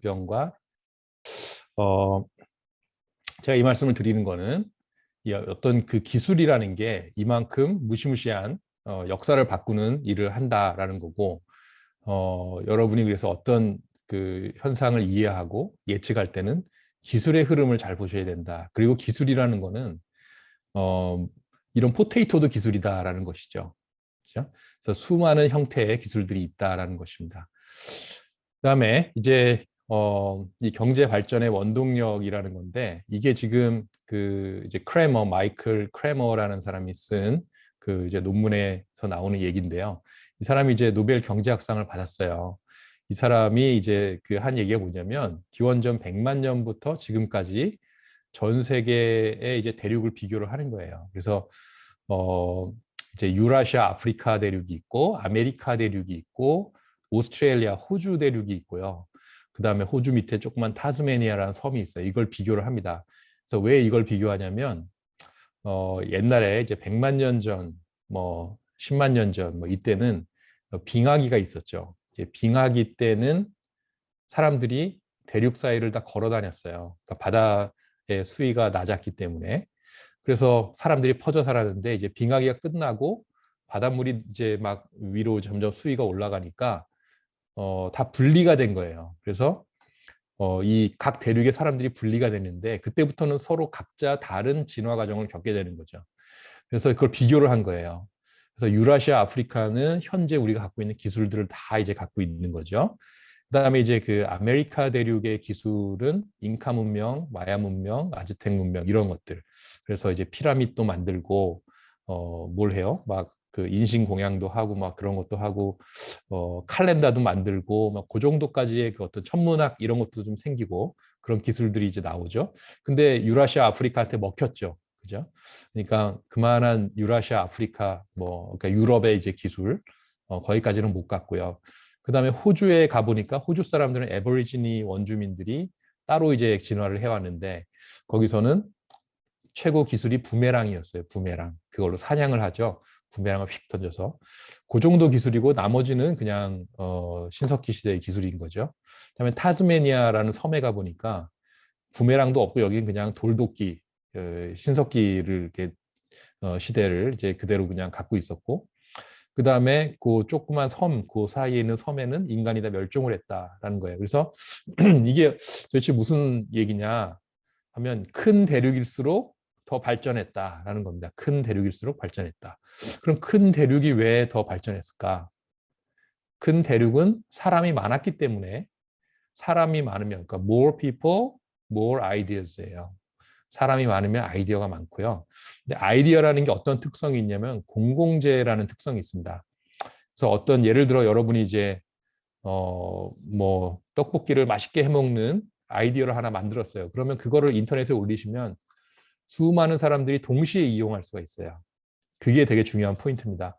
병과 제가 이 말씀을 드리는 거는 이 어떤 그 기술이라는 게 이만큼 무시무시한 역사를 바꾸는 일을 한다라는 거고, 여러분이 그래서 어떤 그 현상을 이해하고 예측할 때는 기술의 흐름을 잘 보셔야 된다. 그리고 기술이라는 거는 이런 포테이토도 기술이다라는 것이죠. 그렇죠? 그래서 수많은 형태의 기술들이 있다라는 것입니다. 그다음에 이제 이 경제 발전의 원동력이라는 건데, 이게 지금 그 이제 마이클 크레머라는 사람이 쓴 그 이제 논문에서 나오는 얘기인데요. 이 사람이 이제 노벨 경제학상을 받았어요. 이 사람이 이제 그 한 얘기가 뭐냐면, 기원전 100만 년부터 지금까지 전 세계의 이제 대륙을 비교를 하는 거예요. 그래서 이제 유라시아, 아프리카 대륙이 있고, 아메리카 대륙이 있고, 오스트레일리아, 호주 대륙이 있고요. 그 다음에 호주 밑에 조그만 타스메니아라는 섬이 있어요. 이걸 비교를 합니다. 그래서 왜 이걸 비교하냐면, 옛날에 이제 100만 년 전, 뭐 10만 년 전, 뭐 이때는 빙하기가 있었죠. 이제 빙하기 때는 사람들이 대륙 사이를 다 걸어 다녔어요. 그러니까 바다의 수위가 낮았기 때문에. 그래서 사람들이 퍼져 살았는데, 이제 빙하기가 끝나고 바닷물이 이제 막 위로 점점 수위가 올라가니까 다 분리가 된 거예요. 그래서 이 각 대륙의 사람들이 분리가 되는데, 그때부터는 서로 각자 다른 진화 과정을 겪게 되는 거죠. 그래서 그걸 비교를 한 거예요. 그래서 유라시아, 아프리카는 현재 우리가 갖고 있는 기술들을 다 이제 갖고 있는 거죠. 그다음에 이제 그 아메리카 대륙의 기술은 잉카 문명, 마야 문명, 아즈텍 문명 이런 것들. 그래서 이제 피라미드도 만들고 뭘 해요? 막 그 인신 공양도 하고 막 그런 것도 하고 칼렌다도 만들고 막 그 정도까지의 그 어떤 천문학 이런 것도 좀 생기고 그런 기술들이 이제 나오죠. 근데 유라시아, 아프리카한테 먹혔죠. 그죠? 그러니까 그만한 유라시아, 아프리카 뭐 그러니까 유럽의 이제 기술 거기까지는 못 갔고요. 그다음에 호주에 가보니까 호주 사람들은 애버리지니 원주민들이 따로 이제 진화를 해왔는데, 거기서는 최고 기술이 부메랑이었어요. 부메랑. 그걸로 사냥을 하죠. 부메랑을 휙 던져서. 그 정도 기술이고 나머지는 그냥 신석기 시대의 기술인 거죠. 그다음에 타스메니아라는 섬에 가보니까 부메랑도 없고 여기는 그냥 돌도끼, 신석기를 이렇게 시대를 이제 그대로 그냥 갖고 있었고, 그 다음에 그 조그만 섬, 그 사이에 있는 섬에는 인간이 다 멸종을 했다라는 거예요. 그래서 이게 도대체 무슨 얘기냐 하면, 큰 대륙일수록 더 발전했다라는 겁니다. 큰 대륙일수록 발전했다. 그럼 큰 대륙이 왜 더 발전했을까? 큰 대륙은 사람이 많았기 때문에, 사람이 많으면, 그러니까 more people, more ideas예요. 사람이 많으면 아이디어가 많고요. 근데 아이디어라는 게 어떤 특성이 있냐면 공공재라는 특성이 있습니다. 그래서 어떤 예를 들어 여러분이 이제 뭐 떡볶이를 맛있게 해먹는 아이디어를 하나 만들었어요. 그러면 그거를 인터넷에 올리시면 수많은 사람들이 동시에 이용할 수가 있어요. 그게 되게 중요한 포인트입니다.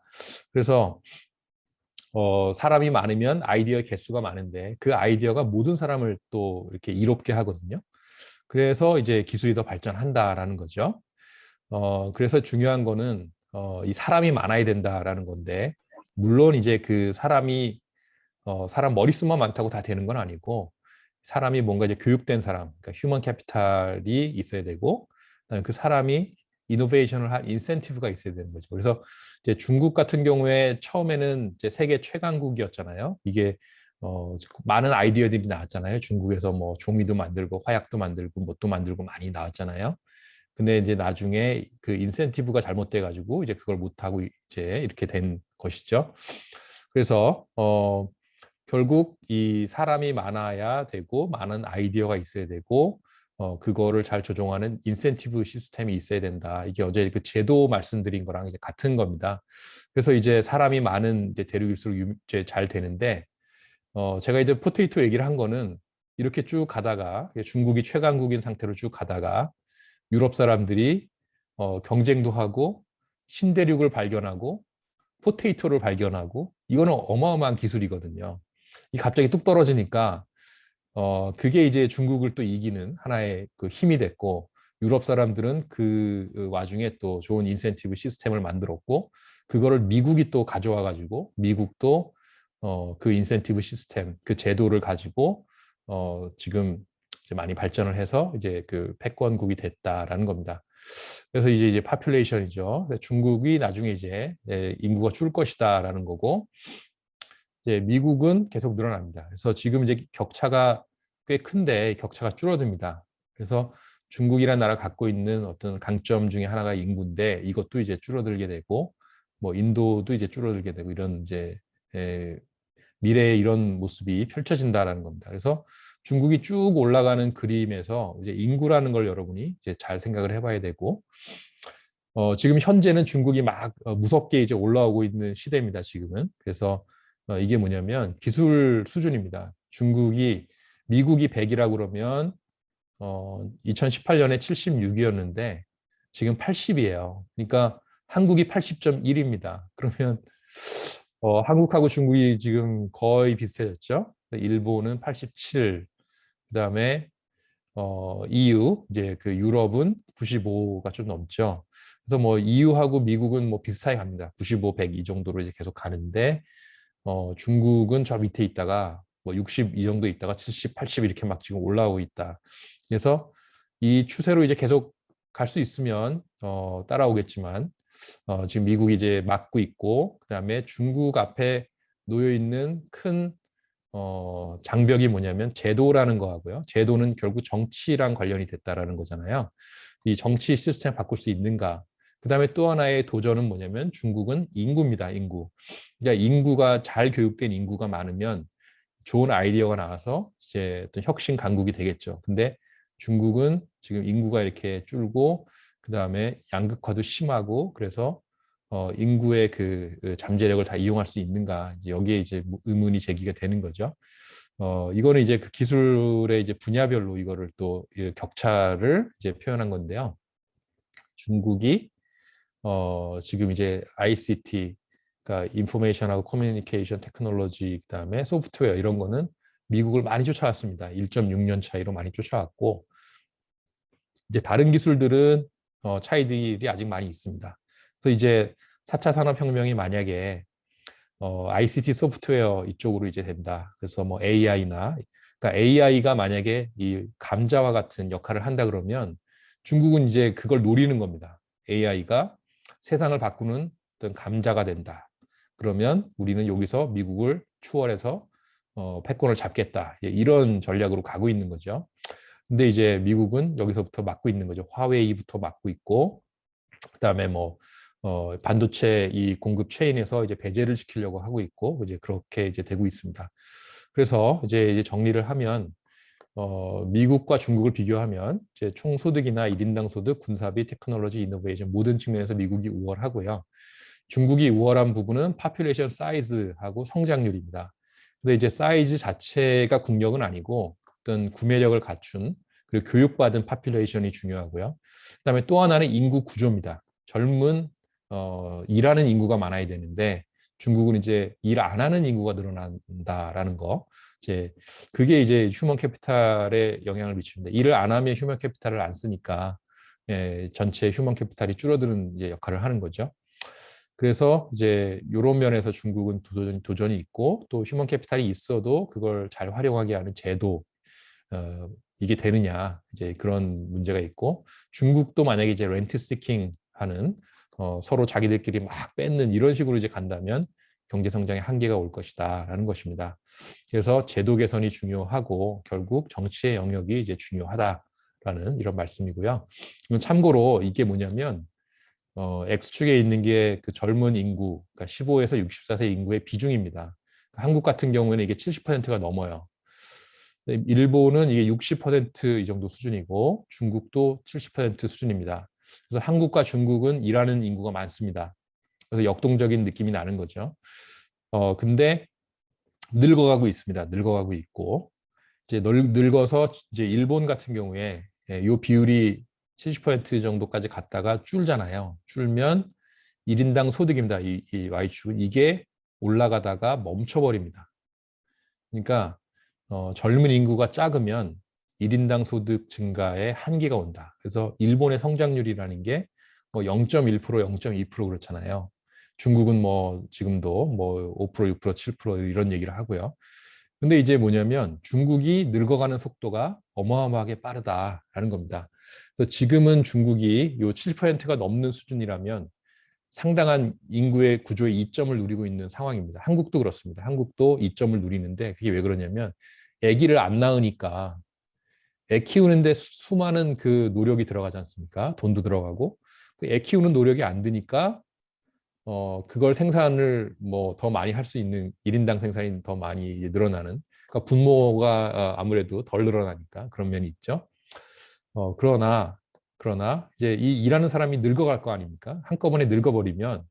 그래서 사람이 많으면 아이디어의 개수가 많은데, 그 아이디어가 모든 사람을 또 이렇게 이롭게 하거든요. 그래서 이제 기술이 더 발전한다라는 거죠. 그래서 중요한 거는 이 사람이 많아야 된다라는 건데, 물론 이제 그 사람이 사람 머릿수만 많다고 다 되는 건 아니고, 사람이 뭔가 이제 교육된 사람, 그러니까 휴먼 캐피탈이 있어야 되고, 그다음에 그 사람이 이노베이션을 할 인센티브가 있어야 되는 거죠. 그래서 이제 중국 같은 경우에 처음에는 이제 세계 최강국이었잖아요. 이게 많은 아이디어들이 나왔잖아요. 중국에서 뭐 종이도 만들고 화약도 만들고 뭣도 만들고 많이 나왔잖아요. 근데 이제 나중에 그 인센티브가 잘못돼 가지고 이제 그걸 못 하고 이제 이렇게 된 것이죠. 그래서 결국 이 사람이 많아야 되고 많은 아이디어가 있어야 되고 그거를 잘 조종하는 인센티브 시스템이 있어야 된다. 이게 어제 그 제도 말씀드린 거랑 이제 같은 겁니다. 그래서 이제 사람이 많은 이제 대륙일수록 이제 잘 되는데, 제가 이제 포테이토 얘기를 한 거는 이렇게 쭉 가다가 중국이 최강국인 상태로 쭉 가다가 유럽 사람들이 경쟁도 하고 신대륙을 발견하고 포테이토를 발견하고, 이거는 어마어마한 기술이거든요. 이 갑자기 뚝 떨어지니까 그게 이제 중국을 또 이기는 하나의 그 힘이 됐고, 유럽 사람들은 그 와중에 또 좋은 인센티브 시스템을 만들었고, 그거를 미국이 또 가져와 가지고 미국도 그 인센티브 시스템, 그 제도를 가지고 지금 이제 많이 발전을 해서 이제 그 패권국이 됐다라는 겁니다. 그래서 이제 파퓰레이션이죠. 중국이 나중에 이제 인구가 줄 것이다라는 거고, 이제 미국은 계속 늘어납니다. 그래서 지금 이제 격차가 꽤 큰데 격차가 줄어듭니다. 그래서 중국이라는 나라가 갖고 있는 어떤 강점 중에 하나가 인구인데 이것도 이제 줄어들게 되고, 뭐 인도도 이제 줄어들게 되고 이런 이제 미래의 이런 모습이 펼쳐진다라는 겁니다. 그래서 중국이 쭉 올라가는 그림에서 이제 인구라는 걸 여러분이 이제 잘 생각을 해봐야 되고, 지금 현재는 중국이 막 무섭게 이제 올라오고 있는 시대입니다. 지금은. 그래서 이게 뭐냐면 기술 수준입니다. 미국이 100이라고 그러면 2018년에 76이었는데 지금 80이에요. 그러니까 한국이 80.1입니다. 그러면 한국하고 중국이 지금 거의 비슷해졌죠. 일본은 87, 그다음에 EU 이제 그 유럽은 95가 좀 넘죠. 그래서 뭐 EU하고 미국은 뭐 비슷하게 갑니다. 95, 100 이 정도로 이제 계속 가는데 중국은 저 밑에 있다가 뭐 60 이 정도 있다가 70, 80 이렇게 막 지금 올라오고 있다. 그래서 이 추세로 이제 계속 갈 수 있으면 따라오겠지만 지금 미국이 이제 막고 있고 그다음에 중국 앞에 놓여 있는 큰 장벽이 뭐냐면 제도라는 거하고요. 제도는 결국 정치랑 관련이 됐다라는 거잖아요. 이 정치 시스템을 바꿀 수 있는가? 그다음에 또 하나의 도전은 뭐냐면 중국은 인구입니다. 인구. 그러니까 인구가 잘 교육된 인구가 많으면 좋은 아이디어가 나와서 이제 어떤 혁신 강국이 되겠죠. 근데 중국은 지금 인구가 이렇게 줄고 그다음에 양극화도 심하고 그래서 인구의 그 잠재력을 다 이용할 수 있는가 이제 여기에 이제 의문이 제기가 되는 거죠. 이거는 이제 그 기술의 이제 분야별로 이거를 또 격차를 이제 표현한 건데요. 중국이 지금 이제 ICT, 그러니까 인포메이션하고 커뮤니케이션 테크놀로지, 그다음에 소프트웨어 이런 거는 미국을 많이 쫓아왔습니다. 1.6년 차이로 많이 쫓아왔고 이제 다른 기술들은 차이들이 아직 많이 있습니다. 그래서 이제 4차 산업혁명이 만약에 ICT 소프트웨어 이쪽으로 이제 된다. 그래서 뭐 AI나 그러니까 AI가 만약에 이 감자와 같은 역할을 한다 그러면 중국은 이제 그걸 노리는 겁니다. AI가 세상을 바꾸는 어떤 감자가 된다. 그러면 우리는 여기서 미국을 추월해서 패권을 잡겠다. 이런 전략으로 가고 있는 거죠. 근데 이제 미국은 여기서부터 막고 있는 거죠. 화웨이부터 막고 있고, 그다음에 뭐 반도체 이 공급 체인에서 이제 배제를 시키려고 하고 있고, 이제 그렇게 이제 되고 있습니다. 그래서 이제 정리를 하면 미국과 중국을 비교하면 이제 총소득이나 1인당 소득, 군사비, 테크놀로지, 이노베이션 모든 측면에서 미국이 우월하고요. 중국이 우월한 부분은 파퓰레이션 사이즈하고 성장률입니다. 근데 이제 사이즈 자체가 국력은 아니고 어떤 구매력을 갖춘 그리고 교육받은 파퓰레이션이 중요하고요. 그다음에 또 하나는 인구 구조입니다. 젊은 일하는 인구가 많아야 되는데 중국은 이제 일 안 하는 인구가 늘어난다라는 거. 이제 그게 이제 휴먼 캐피탈에 영향을 미칩니다. 일을 안 하면 휴먼 캐피탈을 안 쓰니까 전체 휴먼 캐피탈이 줄어드는 이제 역할을 하는 거죠. 그래서 이제 이런 면에서 중국은 도전이 있고 또 휴먼 캐피탈이 있어도 그걸 잘 활용하게 하는 제도 이게 되느냐 이제 그런 문제가 있고 중국도 만약에 이제 렌트 시킹 하는 서로 자기들끼리 막 뺏는 이런 식으로 이제 간다면 경제 성장의 한계가 올 것이다라는 것입니다. 그래서 제도 개선이 중요하고 결국 정치의 영역이 이제 중요하다라는 이런 말씀이고요. 참고로 이게 뭐냐면 X축에 있는 게 그 젊은 인구, 그러니까 15에서 64세 인구의 비중입니다. 한국 같은 경우에는 이게 70%가 넘어요. 일본은 이게 60%이 정도 수준이고 중국도 70% 수준입니다. 그래서 한국과 중국은 일하는 인구가 많습니다. 그래서 역동적인 느낌이 나는 거죠. 근데 늙어가고 있습니다. 늙어가고 있고 이제 늙어서 이제 일본 같은 경우에 이 비율이 70% 정도까지 갔다가 줄잖아요. 줄면 1인당 소득입니다. 이 Y축은 이게 올라가다가 멈춰버립니다. 그러니까 젊은 인구가 작으면 1인당 소득 증가에 한계가 온다. 그래서 일본의 성장률이라는 게 뭐 0.1%, 0.2% 그렇잖아요. 중국은 뭐 지금도 뭐 5%, 6%, 7% 이런 얘기를 하고요. 근데 이제 뭐냐면 중국이 늙어가는 속도가 어마어마하게 빠르다라는 겁니다. 그래서 지금은 중국이 요 7%가 넘는 수준이라면 상당한 인구의 구조의 이점을 누리고 있는 상황입니다. 한국도 그렇습니다. 한국도 이점을 누리는데 그게 왜 그러냐면 아기를 안 낳으니까 애 키우는데 수많은 그 노력이 들어가지 않습니까? 돈도 들어가고 애 키우는 노력이 안 드니까 그걸 생산을 뭐 더 많이 할 수 있는 1인당 생산이 더 많이 늘어나는 그러니까 분모가 아무래도 덜 늘어나니까 그런 면이 있죠. 그러나 이제 이 일하는 사람이 늙어갈 거 아닙니까? 한꺼번에 늙어버리면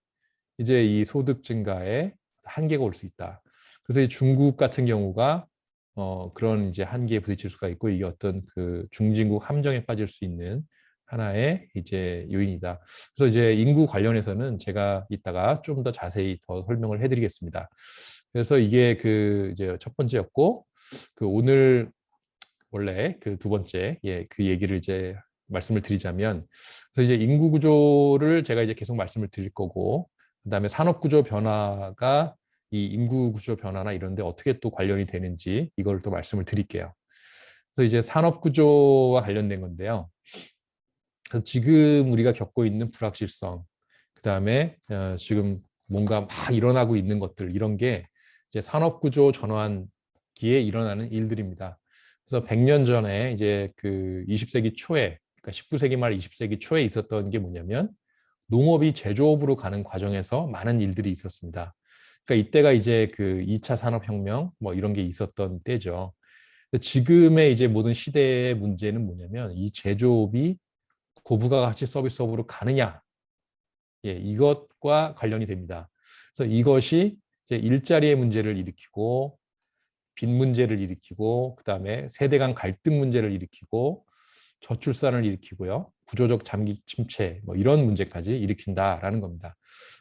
이제 이 소득 증가에 한계가 올 수 있다. 그래서 이 중국 같은 경우가 그런 이제 한계에 부딪힐 수가 있고 이게 어떤 그 중진국 함정에 빠질 수 있는 하나의 이제 요인이다. 그래서 이제 인구 관련해서는 제가 이따가 좀 더 자세히 더 설명을 해드리겠습니다. 그래서 이게 그 이제 첫 번째였고 그 오늘 원래 그 두 번째 그 얘기를 이제 말씀을 드리자면 그래서 이제 인구 구조를 제가 이제 계속 말씀을 드릴 거고 그다음에 산업 구조 변화가 이 인구 구조 변화나 이런 데 어떻게 또 관련이 되는지 이걸 또 말씀을 드릴게요. 그래서 이제 산업 구조와 관련된 건데요. 그래서 지금 우리가 겪고 있는 불확실성, 그다음에 지금 뭔가 막 일어나고 있는 것들 이런 게 이제 산업 구조 전환기에 일어나는 일들입니다. 그래서 100년 전에 이제 그 20세기 초에 그러니까 19세기 말 20세기 초에 있었던 게 뭐냐면 농업이 제조업으로 가는 과정에서 많은 일들이 있었습니다. 그러니까 이때가 이제 그 2차 산업혁명 뭐 이런 게 있었던 때죠. 지금의 이제 모든 시대의 문제는 뭐냐면 이 제조업이 고부가 가치 서비스업으로 가느냐, 이것과 관련이 됩니다. 그래서 이것이 이제 일자리의 문제를 일으키고 빚 문제를 일으키고 그다음에 세대 간 갈등 문제를 일으키고 저출산을 일으키고요. 구조적 장기 침체 뭐 이런 문제까지 일으킨다라는 겁니다.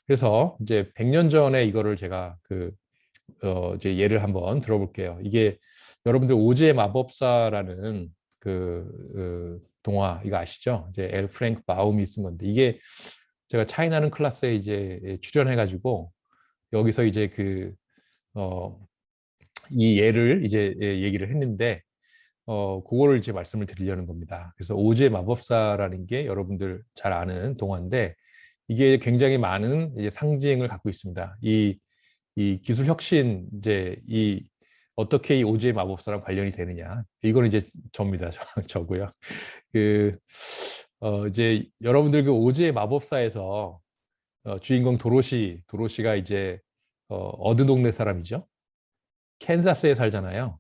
그래서 이제 100년 전에 이거를 제가 이제 예를 한번 들어볼게요. 이게 여러분들 오즈의 마법사라는 동화 이거 아시죠? 이제 엘 프랭크 바움이 쓴 건데 이게 제가 차이나는 클래스에 이제 출연해가지고 여기서 이제 이 예를 이제 얘기를 했는데 그거를 이제 말씀을 드리려는 겁니다. 그래서 오즈의 마법사라는 게 여러분들 잘 아는 동화인데 이게 굉장히 많은 이제 상징을 갖고 있습니다. 이 기술 혁신 이제 이 어떻게 이 오즈의 마법사랑 관련이 되느냐 이거는 이제 저입니다. 저고요. 그 이제 여러분들 그 오즈의 마법사에서 주인공 도로시가 이제 어느 동네 사람이죠? 캔자스에 살잖아요.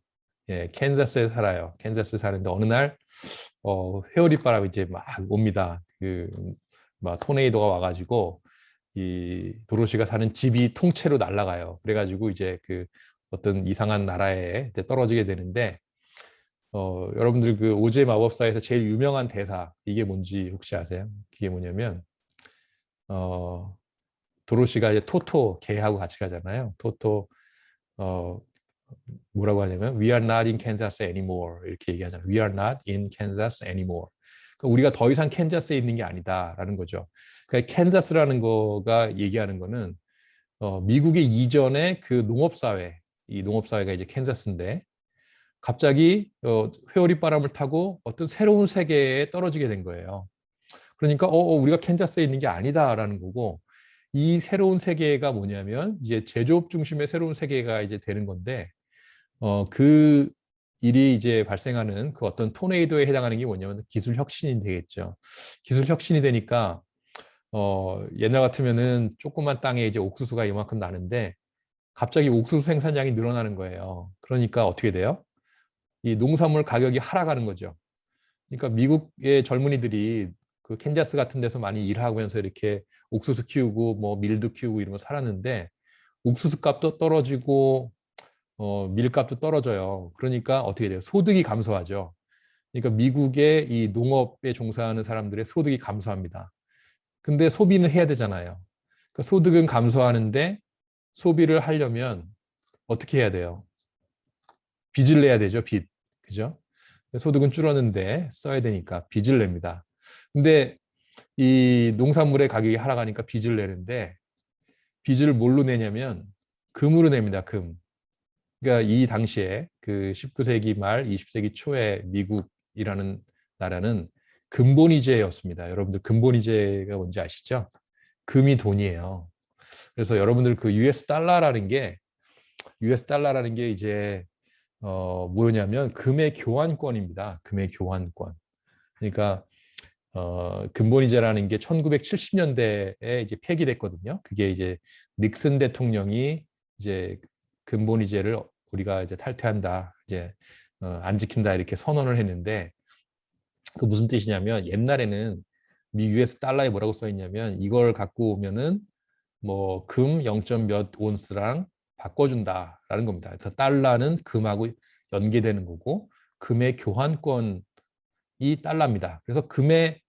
예, 캔자스에 살아요. 캔자스에 사는데 어느 날 회오리바람이 이제 막 옵니다. 막 토네이도가 와가지고 이 도로시가 사는 집이 통째로 날아가요. 그래가지고 이제 그 어떤 이상한 나라에 이제 떨어지게 되는데 여러분들 그 오즈의 마법사에서 제일 유명한 대사 이게 뭔지 혹시 아세요? 그게 뭐냐면 어, 도로시가 이제 토토 개하고 같이 가잖아요. 토토 어, 뭐라고 하냐면 We are not in Kansas anymore 이렇게 얘기하잖아요. We are not in Kansas anymore. 그러니까 우리가 더 이상 캔자스에 있는 게 아니다라는 거죠. 그러니까 캔자스라는 거가 얘기하는 거는 미국의 이전의 그 농업사회, 이 농업사회가 이제 캔자스인데 갑자기 회오리 바람을 타고 어떤 새로운 세계에 떨어지게 된 거예요. 그러니까 우리가 캔자스에 있는 게 아니다라는 거고 이 새로운 세계가 뭐냐면 이제 제조업 중심의 새로운 세계가 이제 되는 건데 그 일이 이제 발생하는 그 어떤 토네이도에 해당하는 게 뭐냐면 기술 혁신이 되겠죠. 기술 혁신이 되니까 옛날 같으면은 조그만 땅에 이제 옥수수가 이만큼 나는데 갑자기 옥수수 생산량이 늘어나는 거예요. 그러니까 어떻게 돼요? 이 농산물 가격이 하락하는 거죠. 그러니까 미국의 젊은이들이 그 캔자스 같은 데서 많이 일하면서 이렇게 옥수수 키우고 뭐 밀도 키우고 이러면 살았는데 옥수수 값도 떨어지고 밀값도 떨어져요. 그러니까 어떻게 돼요? 소득이 감소하죠. 그러니까 미국의 이 농업에 종사하는 사람들의 소득이 감소합니다. 근데 소비는 해야 되잖아요. 그러니까 소득은 감소하는데 소비를 하려면 어떻게 해야 돼요? 빚을 내야 되죠, 빚. 그죠? 소득은 줄었는데 써야 되니까 빚을 냅니다. 근데 이 농산물의 가격이 하락하니까 빚을 내는데 빚을 뭘로 내냐면 금으로 냅니다, 금. 그러니까 이 당시에 그 19세기 말 20세기 초에 미국이라는 나라는 근본이제였습니다. 여러분들 근본이제가 뭔지 아시죠? 금이 돈이에요. 그래서 여러분들 그 US 달러라는 게 이제 뭐냐면 금의 교환권입니다. 금의 교환권. 그러니까 근본이제라는 게 1970년대에 이제 폐기됐거든요. 그게 이제 닉슨 대통령이 이제 근본이제를 우리가 이제 탈퇴한다, 이제 안 지킨다 이렇게 선언을 했는데 그 무슨 뜻이냐면 옛날에는 미 US 달러에 뭐라고 써 있냐면 이걸 갖고 오면은 뭐 금 0. 몇 온스랑 바꿔준다라는 겁니다. 그래서 달러는 금하고 연계되는 거고 금의 교환권이 달러입니다. 그래서 금의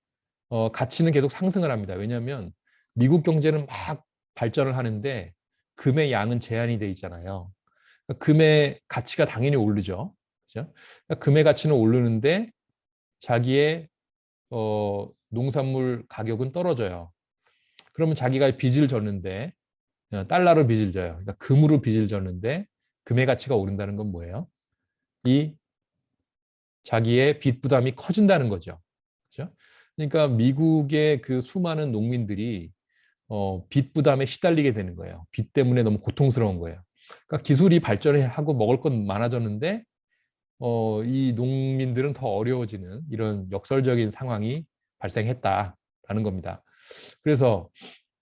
가치는 계속 상승을 합니다. 왜냐하면 미국 경제는 막 발전을 하는데 금의 양은 제한이 돼 있잖아요. 그러니까 금의 가치가 당연히 오르죠. 그죠? 그러니까 금의 가치는 오르는데 자기의 농산물 가격은 떨어져요. 그러면 자기가 빚을 졌는데 달러로 빚을 져요. 그러니까 금으로 빚을 졌는데 금의 가치가 오른다는 건 뭐예요? 이 자기의 빚 부담이 커진다는 거죠. 그렇죠? 그러니까 미국의 그 수많은 농민들이 빚 부담에 시달리게 되는 거예요. 빚 때문에 너무 고통스러운 거예요. 그러니까 기술이 발전하고 먹을 건 많아졌는데 이 농민들은 더 어려워지는 이런 역설적인 상황이 발생했다라는 겁니다. 그래서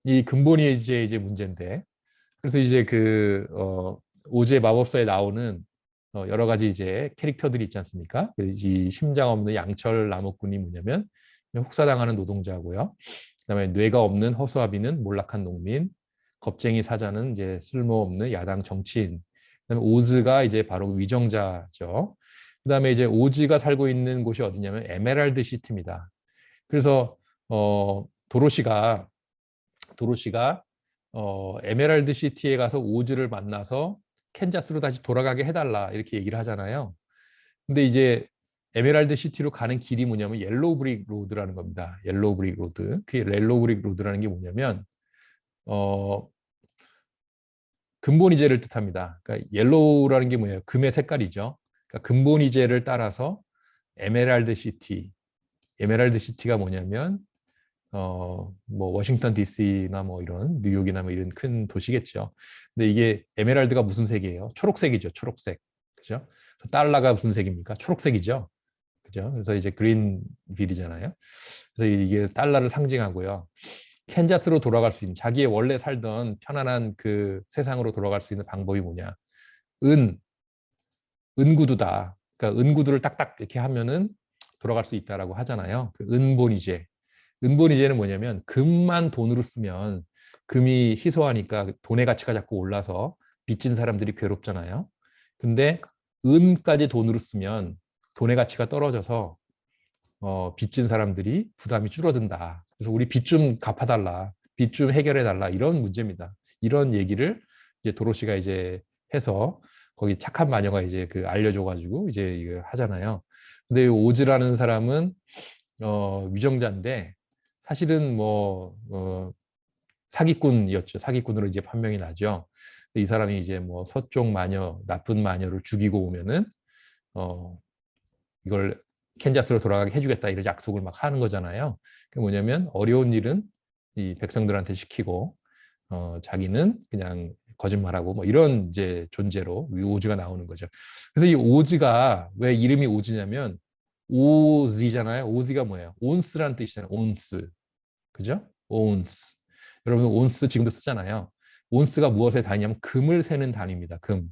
이 근본이 이제 문제인데, 그래서 이제 그 오즈의 마법사에 나오는 여러 가지 이제 캐릭터들이 있지 않습니까? 이 심장 없는 양철 나무꾼이 뭐냐면 혹사당하는 노동자고요. 그다음에 뇌가 없는 허수아비는 몰락한 농민, 겁쟁이 사자는 이제 쓸모없는 야당 정치인. 그다음에 오즈가 이제 바로 위정자죠. 그다음에 이제 오즈가 살고 있는 곳이 어디냐면 에메랄드 시티입니다. 그래서 도로시가 에메랄드 시티에 가서 오즈를 만나서 캔자스로 다시 돌아가게 해달라 이렇게 얘기를 하잖아요. 근데 이제 에메랄드 시티로 가는 길이 뭐냐면 옐로우 브릭 로드라는 겁니다. 옐로우 브릭 로드. 그 옐로우 브릭 로드라는 게 뭐냐면 어, 근본이제를 뜻합니다. 그러니까 옐로우라는 게 뭐예요? 금의 색깔이죠. 그러니까 근본이제를 따라서 에메랄드 시티. 에메랄드 시티가 뭐냐면 뭐 워싱턴 DC나 뭐 이런 뉴욕이나 뭐 이런 큰 도시겠죠. 근데 이게 에메랄드가 무슨 색이에요? 초록색이죠. 초록색. 그죠? 달러가 무슨 색입니까? 초록색이죠. 그죠? 그래서 이제 그린 빌이잖아요. 그래서 이게 달러를 상징하고요. 캔자스로 돌아갈 수 있는 자기의 원래 살던 편안한 그 세상으로 돌아갈 수 있는 방법이 뭐냐? 은, 은구두다. 그러니까 은구두를 딱딱 이렇게 하면은 돌아갈 수 있다라고 하잖아요. 그 은본이제. 은본이제는 뭐냐면 금만 돈으로 쓰면 금이 희소하니까 돈의 가치가 자꾸 올라서 빚진 사람들이 괴롭잖아요. 근데 은까지 돈으로 쓰면 돈의 가치가 떨어져서 빚진 사람들이 부담이 줄어든다. 그래서 우리 빚 좀 갚아달라, 빚 좀 해결해달라 이런 문제입니다. 이런 얘기를 이제 도로시가 이제 해서 거기 착한 마녀가 이제 그 알려줘가지고 이제 이거 하잖아요. 근데 오즈라는 사람은 위정자인데 사실은 뭐 사기꾼이었죠. 사기꾼으로 이제 판명이 나죠. 이 사람이 이제 뭐 서쪽 마녀, 나쁜 마녀를 죽이고 오면은 어, 이걸 캔자스로 돌아가게 해주겠다 이런 약속을 막 하는 거잖아요. 그게 뭐냐면 어려운 일은 이 백성들한테 시키고 자기는 그냥 거짓말하고 뭐 이런 이제 존재로 이 오즈가 나오는 거죠. 그래서 이 오즈가 왜 이름이 오즈냐면 오즈잖아요. 오즈가 뭐예요? 온스라는 뜻이잖아요. 온스. 그죠? 온스. 여러분 온스 지금도 쓰잖아요. 온스가 무엇의 단위냐면 금을 세는 단위입니다. 금.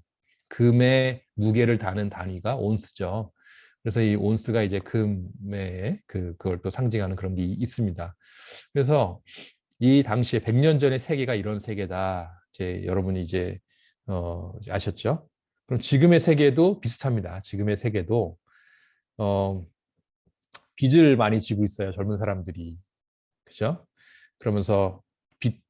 금의 무게를 다는 단위가 온스죠. 그래서 이 온스가 이제 금의 그걸 또 상징하는 그런 게 있습니다. 그래서 이 당시에 100년 전의 세계가 이런 세계다. 이제 여러분이 이제 아셨죠? 그럼 지금의 세계도 비슷합니다. 지금의 세계도 어, 빚을 많이 지고 있어요. 젊은 사람들이. 그죠? 그러면서 빚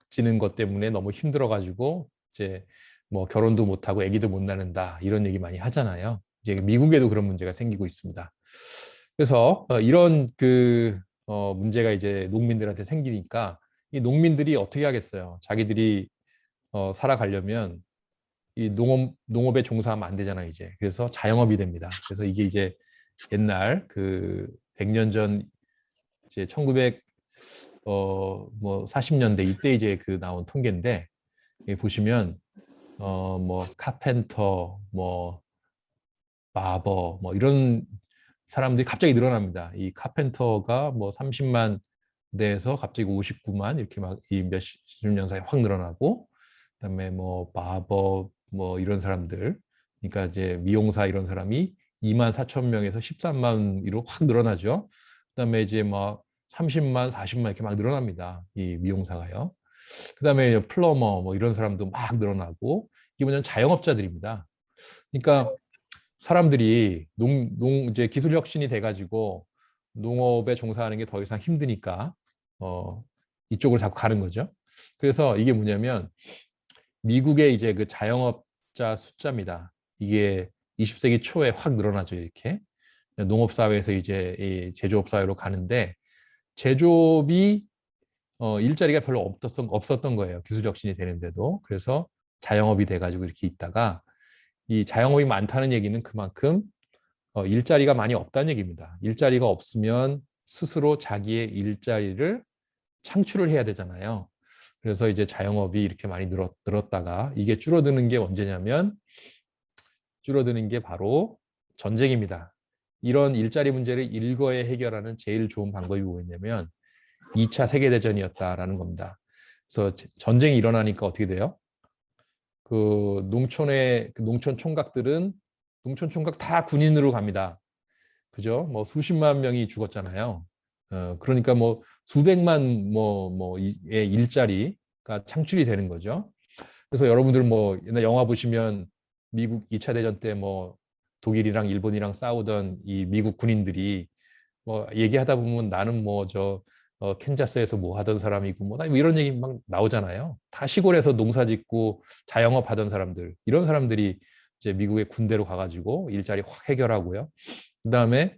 지는 것 때문에 너무 힘들어가지고 이제 뭐 결혼도 못하고 아기도 못 낳는다 이런 얘기 많이 하잖아요. 이제 미국에도 그런 문제가 생기고 있습니다. 그래서 이런 문제가 이제 농민들한테 생기니까 이 농민들이 어떻게 하겠어요? 자기들이 살아가려면 이 농업에 종사하면 안 되잖아요, 이제. 그래서 자영업이 됩니다. 그래서 이게 이제 옛날 그 100년 전 이제 1900 뭐 40년대 이때 이제 그 나온 통계인데, 여기 보시면 뭐 카펜터, 뭐 바버, 뭐 이런 사람들이 갑자기 늘어납니다. 이 카펜터가 뭐 30만 대에서 갑자기 59만 이렇게 막 이 몇십 년 사이에 확 늘어나고, 그다음에 뭐 바버 뭐 이런 사람들, 그러니까 이제 미용사 이런 사람이 2만 4천 명에서 13만으로 확 늘어나죠. 그다음에 이제 뭐 30만, 40만 이렇게 막 늘어납니다. 이 미용사가요. 그다음에 플러머 뭐 이런 사람도 막 늘어나고, 이게 뭐냐면 자영업자들입니다. 그러니까 사람들이 이제 기술 혁신이 돼가지고 농업에 종사하는 게 더 이상 힘드니까 어, 이쪽을 자꾸 가는 거죠. 그래서 이게 뭐냐면 미국의 이제 그 자영업자 숫자입니다. 이게 20세기 초에 확 늘어나죠, 이렇게. 농업 사회에서 이제 이 제조업 사회로 가는데, 제조업이 일자리가 별로 없었던 거예요. 기술 혁신이 되는데도. 그래서 자영업이 돼가지고 이렇게 있다가, 이 자영업이 많다는 얘기는 그만큼 일자리가 많이 없다는 얘기입니다. 일자리가 없으면 스스로 자기의 일자리를 창출을 해야 되잖아요. 그래서 이제 자영업이 이렇게 많이 늘었다가 이게 줄어드는 게 언제냐면, 줄어드는 게 바로 전쟁입니다. 이런 일자리 문제를 일거에 해결하는 제일 좋은 방법이 뭐였냐면 2차 세계대전이었다라는 겁니다. 그래서 전쟁이 일어나니까 어떻게 돼요? 그 농촌의 그 농촌 총각들은 농촌 총각 다 군인으로 갑니다. 그죠? 뭐 수십만 명이 죽었잖아요. 그러니까 뭐 수백만 뭐의 일자리가 창출이 되는 거죠. 그래서 여러분들 뭐 옛날 영화 보시면 미국 2차 대전 때 뭐 독일이랑 일본이랑 싸우던 이 미국 군인들이 뭐 얘기하다 보면 나는 뭐 저 캔자스에서 뭐 하던 사람이고 뭐 이런 얘기 막 나오잖아요. 다 시골에서 농사 짓고 자영업 하던 사람들, 이런 사람들이 이제 미국의 군대로 가가지고 일자리 확 해결하고요. 그다음에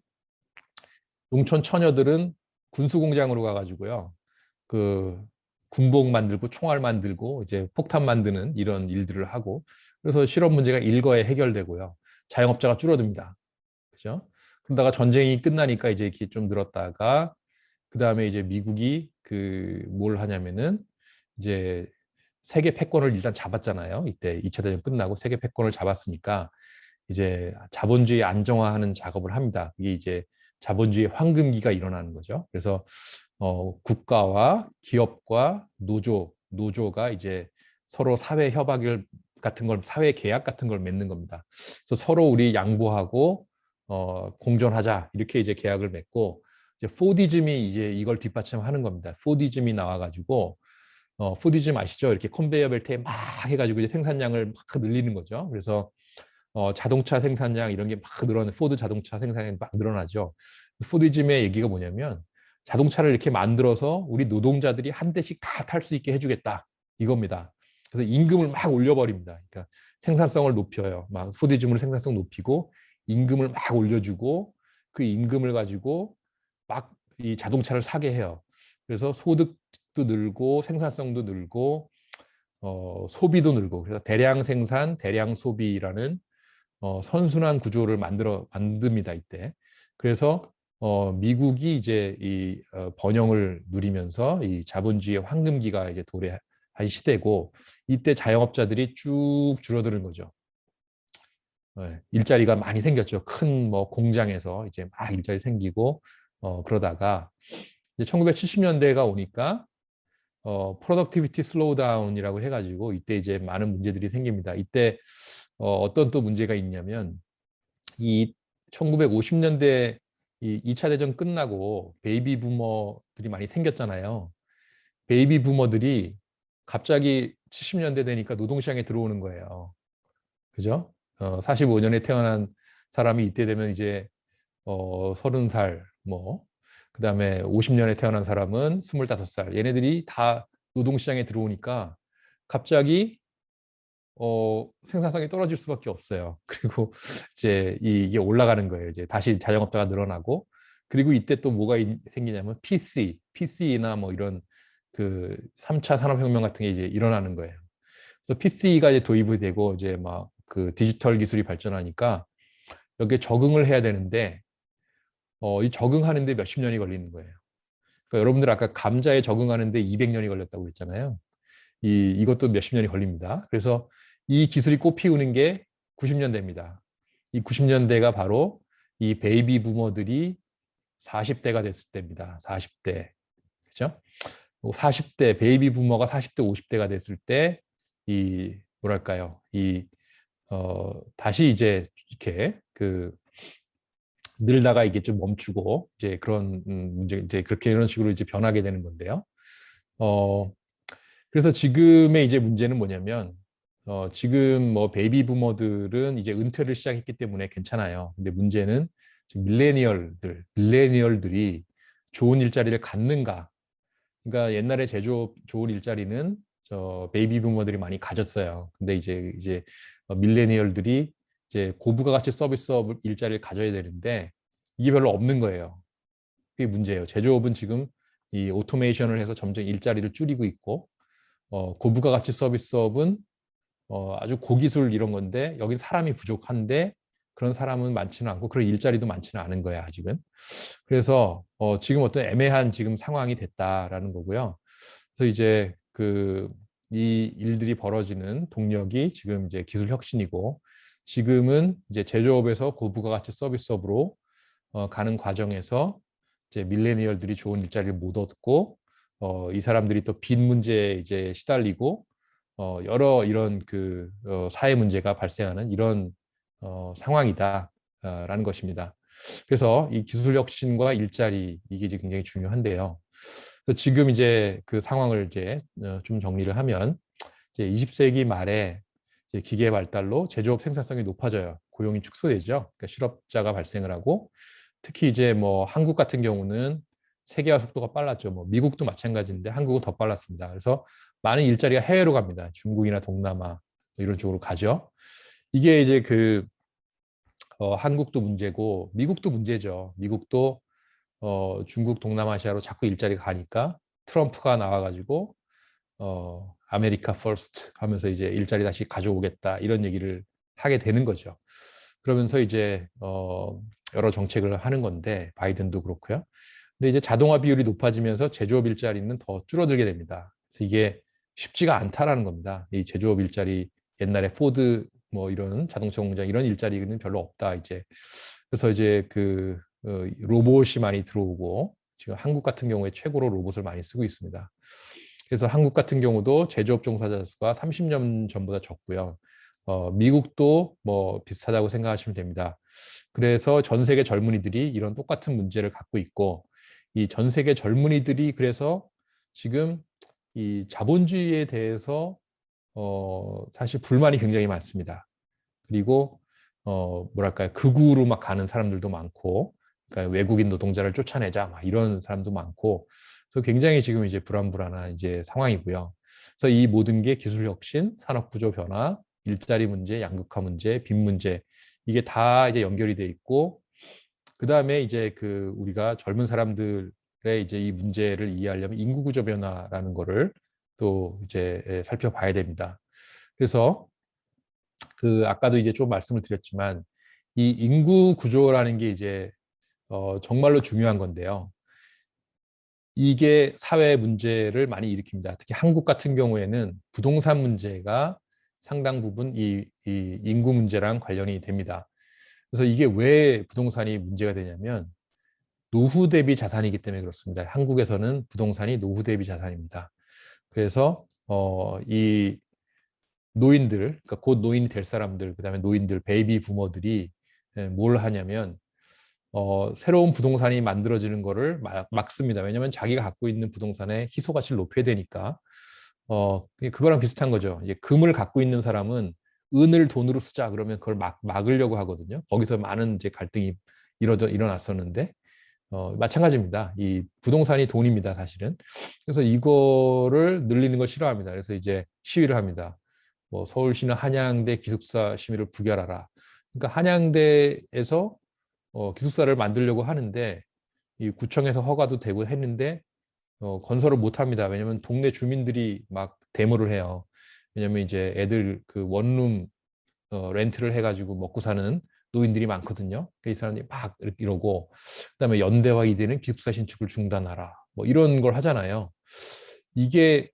농촌 처녀들은 군수공장으로 가가지고요. 그 군복 만들고 총알 만들고 이제 폭탄 만드는 이런 일들을 하고, 그래서 실업 문제가 일거에 해결되고요. 자영업자가 줄어듭니다. 그죠? 그러다가 전쟁이 끝나니까 이제 이렇게 좀 늘었다가, 그다음에 이제 미국이 그 뭘 하냐면은 이제 세계 패권을 일단 잡았잖아요. 이때 2차 대전 끝나고 세계 패권을 잡았으니까 이제 자본주의 안정화하는 작업을 합니다. 이게 이제 자본주의 황금기가 일어나는 거죠. 그래서 국가와 기업과 노조가 이제 서로 사회 협약을 같은 걸, 사회 계약 같은 걸 맺는 겁니다. 그래서 서로 우리 양보하고 공존하자 이렇게 이제 계약을 맺고, 이제 포디즘이 이제 이걸 뒷받침하는 겁니다. 포디즘이 나와가지고 포디즘 아시죠? 이렇게 컨베이어 벨트에 막 해가지고 이제 생산량을 막 늘리는 거죠. 그래서 자동차 생산량 이런 게 막 늘어나는, 포드 자동차 생산량이 막 늘어나죠. 포디즘의 얘기가 뭐냐면 자동차를 이렇게 만들어서 우리 노동자들이 한 대씩 다 탈 수 있게 해주겠다 이겁니다. 그래서 임금을 막 올려버립니다. 그러니까 생산성을 높여요. 막 포디즘으로 생산성 높이고 임금을 막 올려주고, 그 임금을 가지고 막 이 자동차를 사게 해요. 그래서 소득도 늘고 생산성도 늘고 소비도 늘고, 그래서 대량 생산, 대량 소비라는 선순환 구조를 만듭니다, 이때. 그래서 미국이 이제 이 번영을 누리면서 이 자본주의의 황금기가 이제 도래한 시대고, 이때 자영업자들이 쭉 줄어드는 거죠. 일자리가 많이 생겼죠. 큰 뭐 공장에서 이제 막 일자리 생기고 그러다가 이제 1970년대가 오니까 프로덕티비티 슬로우다운이라고 해가지고 이때 이제 많은 문제들이 생깁니다. 이때 어떤 또 문제가 있냐면, 이 1950년대 이 2차 대전 끝나고 베이비 부머들이 많이 생겼잖아요. 베이비 부머들이 갑자기 70년대 되니까 노동시장에 들어오는 거예요. 그죠? 45년에 태어난 사람이 이때 되면 이제 30살 뭐, 그다음에 50년에 태어난 사람은 25살. 얘네들이 다 노동시장에 들어오니까 갑자기 생산성이 떨어질 수밖에 없어요. 그리고 이제 이게 올라가는 거예요. 이제 다시 자영업자가 늘어나고, 그리고 이때 또 뭐가 생기냐면 PC나 뭐 이런 그 3차 산업혁명 같은 게 이제 일어나는 거예요. 그래서 PC가 이제 도입이 되고 이제 막 그 디지털 기술이 발전하니까 여기에 적응을 해야 되는데 이 적응하는데 몇십 년이 걸리는 거예요. 그러니까 여러분들 아까 감자에 적응하는데 200년이 걸렸다고 했잖아요. 이것도 몇십 년이 걸립니다. 그래서 이 기술이 꽃피우는 게 90년대입니다. 이 90년대가 바로 이 베이비 부머들이 40대가 됐을 때입니다. 40대. 그죠? 40대, 베이비 부머가 40대, 50대가 됐을 때, 뭐랄까요. 다시 이제 이렇게 늘다가 이게 좀 멈추고, 이제 그런 문제, 이제 그렇게 이런 식으로 이제 변하게 되는 건데요. 어, 그래서 지금의 이제 문제는 뭐냐면, 지금 뭐 베이비 부머들은 이제 은퇴를 시작했기 때문에 괜찮아요. 근데 문제는 지금 밀레니얼들이 좋은 일자리를 갖는가. 그러니까 옛날에 제조업 좋은 일자리는 베이비 부머들이 많이 가졌어요. 근데 이제 밀레니얼들이 이제 고부가 가치 서비스업 일자리를 가져야 되는데 이게 별로 없는 거예요. 그게 문제예요. 제조업은 지금 이 오토메이션을 해서 점점 일자리를 줄이고 있고 고부가 가치 서비스업은 아주 고기술 이런 건데 여기 사람이 부족한데 그런 사람은 많지는 않고 그런 일자리도 많지는 않은 거야 아직은. 그래서 지금 어떤 애매한 지금 상황이 됐다라는 거고요. 그래서 이제 이 일들이 벌어지는 동력이 지금 이제 기술 혁신이고 지금은 이제 제조업에서 고부가가치 서비스업으로 가는 과정에서 이제 밀레니얼들이 좋은 일자리를 못 얻고 이 사람들이 또 빈 문제에 이제 시달리고 여러 이런 사회 문제가 발생하는 이런 상황이다라는 것입니다. 그래서 이 기술 혁신과 일자리 이게 이제 굉장히 중요한데요. 지금 이제 그 상황을 이제 좀 정리를 하면 이제 20세기 말에 이제 기계 발달로 제조업 생산성이 높아져요. 고용이 축소되죠. 그러니까 실업자가 발생을 하고 특히 이제 뭐 한국 같은 경우는 세계화 속도가 빨랐죠. 뭐 미국도 마찬가지인데 한국은 더 빨랐습니다. 그래서 많은 일자리가 해외로 갑니다. 중국이나 동남아 뭐 이런 쪽으로 가죠. 이게 이제 한국도 문제고 미국도 문제죠. 미국도 중국 동남아시아로 자꾸 일자리가 가니까 트럼프가 나와가지고 아메리카 퍼스트 하면서 이제 일자리 다시 가져오겠다 이런 얘기를 하게 되는 거죠. 그러면서 이제 여러 정책을 하는 건데 바이든도 그렇고요. 근데 이제 자동화 비율이 높아지면서 제조업 일자리는 더 줄어들게 됩니다. 그래서 이게 쉽지가 않다라는 겁니다. 이 제조업 일자리 옛날에 포드 뭐 이런 자동차 공장 이런 일자리는 별로 없다 이제. 그래서 이제 로봇이 많이 들어오고 지금 한국 같은 경우에 최고로 로봇을 많이 쓰고 있습니다. 그래서 한국 같은 경우도 제조업 종사자 수가 30년 전보다 적고요. 미국도 뭐 비슷하다고 생각하시면 됩니다. 그래서 전 세계 젊은이들이 이런 똑같은 문제를 갖고 있고 이 전 세계 젊은이들이 그래서 지금 이 자본주의에 대해서 사실 불만이 굉장히 많습니다. 그리고 뭐랄까요 극우로 막 가는 사람들도 많고 그러니까 외국인 노동자를 쫓아내자 막 이런 사람도 많고 그래서 굉장히 지금 이제 불안불안한 이제 상황이고요. 그래서 이 모든 게 기술 혁신, 산업 구조 변화, 일자리 문제, 양극화 문제, 빈 문제 이게 다 이제 연결이 돼 있고 그 다음에 이제 우리가 젊은 사람들의 이제 이 문제를 이해하려면 인구 구조 변화라는 거를 또 이제 살펴봐야 됩니다. 그래서 아까도 이제 좀 말씀을 드렸지만 이 인구 구조라는 게 이제 정말로 중요한 건데요. 이게 사회 문제를 많이 일으킵니다. 특히 한국 같은 경우에는 부동산 문제가 상당 부분 이 인구 문제랑 관련이 됩니다. 그래서 이게 왜 부동산이 문제가 되냐면 노후 대비 자산이기 때문에 그렇습니다. 한국에서는 부동산이 노후 대비 자산입니다. 그래서 이 노인들, 그러니까 곧 노인이 될 사람들, 그다음에 노인들, 베이비 부머들이 뭘 하냐면 새로운 부동산이 만들어지는 거를 막습니다. 왜냐하면 자기가 갖고 있는 부동산의 희소 가치를 높여야 되니까. 그거랑 비슷한 거죠. 이제 금을 갖고 있는 사람은 은을 돈으로 쓰자 그러면 그걸 막으려고 하거든요. 거기서 많은 이제 갈등이 일어났었는데 마찬가지입니다. 이 부동산이 돈입니다, 사실은. 그래서 이거를 늘리는 걸 싫어합니다. 그래서 이제 시위를 합니다. 뭐 서울시는 한양대 기숙사 심의를 부결하라. 그러니까 한양대에서 기숙사를 만들려고 하는데 이 구청에서 허가도 되고 했는데 건설을 못 합니다. 왜냐하면 동네 주민들이 막 데모를 해요. 왜냐면 이제 애들 그 원룸 렌트를 해가지고 먹고 사는 노인들이 많거든요. 이 사람들이 막 이러고, 그다음에 연대와 이대는 기숙사 신축을 중단하라, 뭐 이런 걸 하잖아요. 이게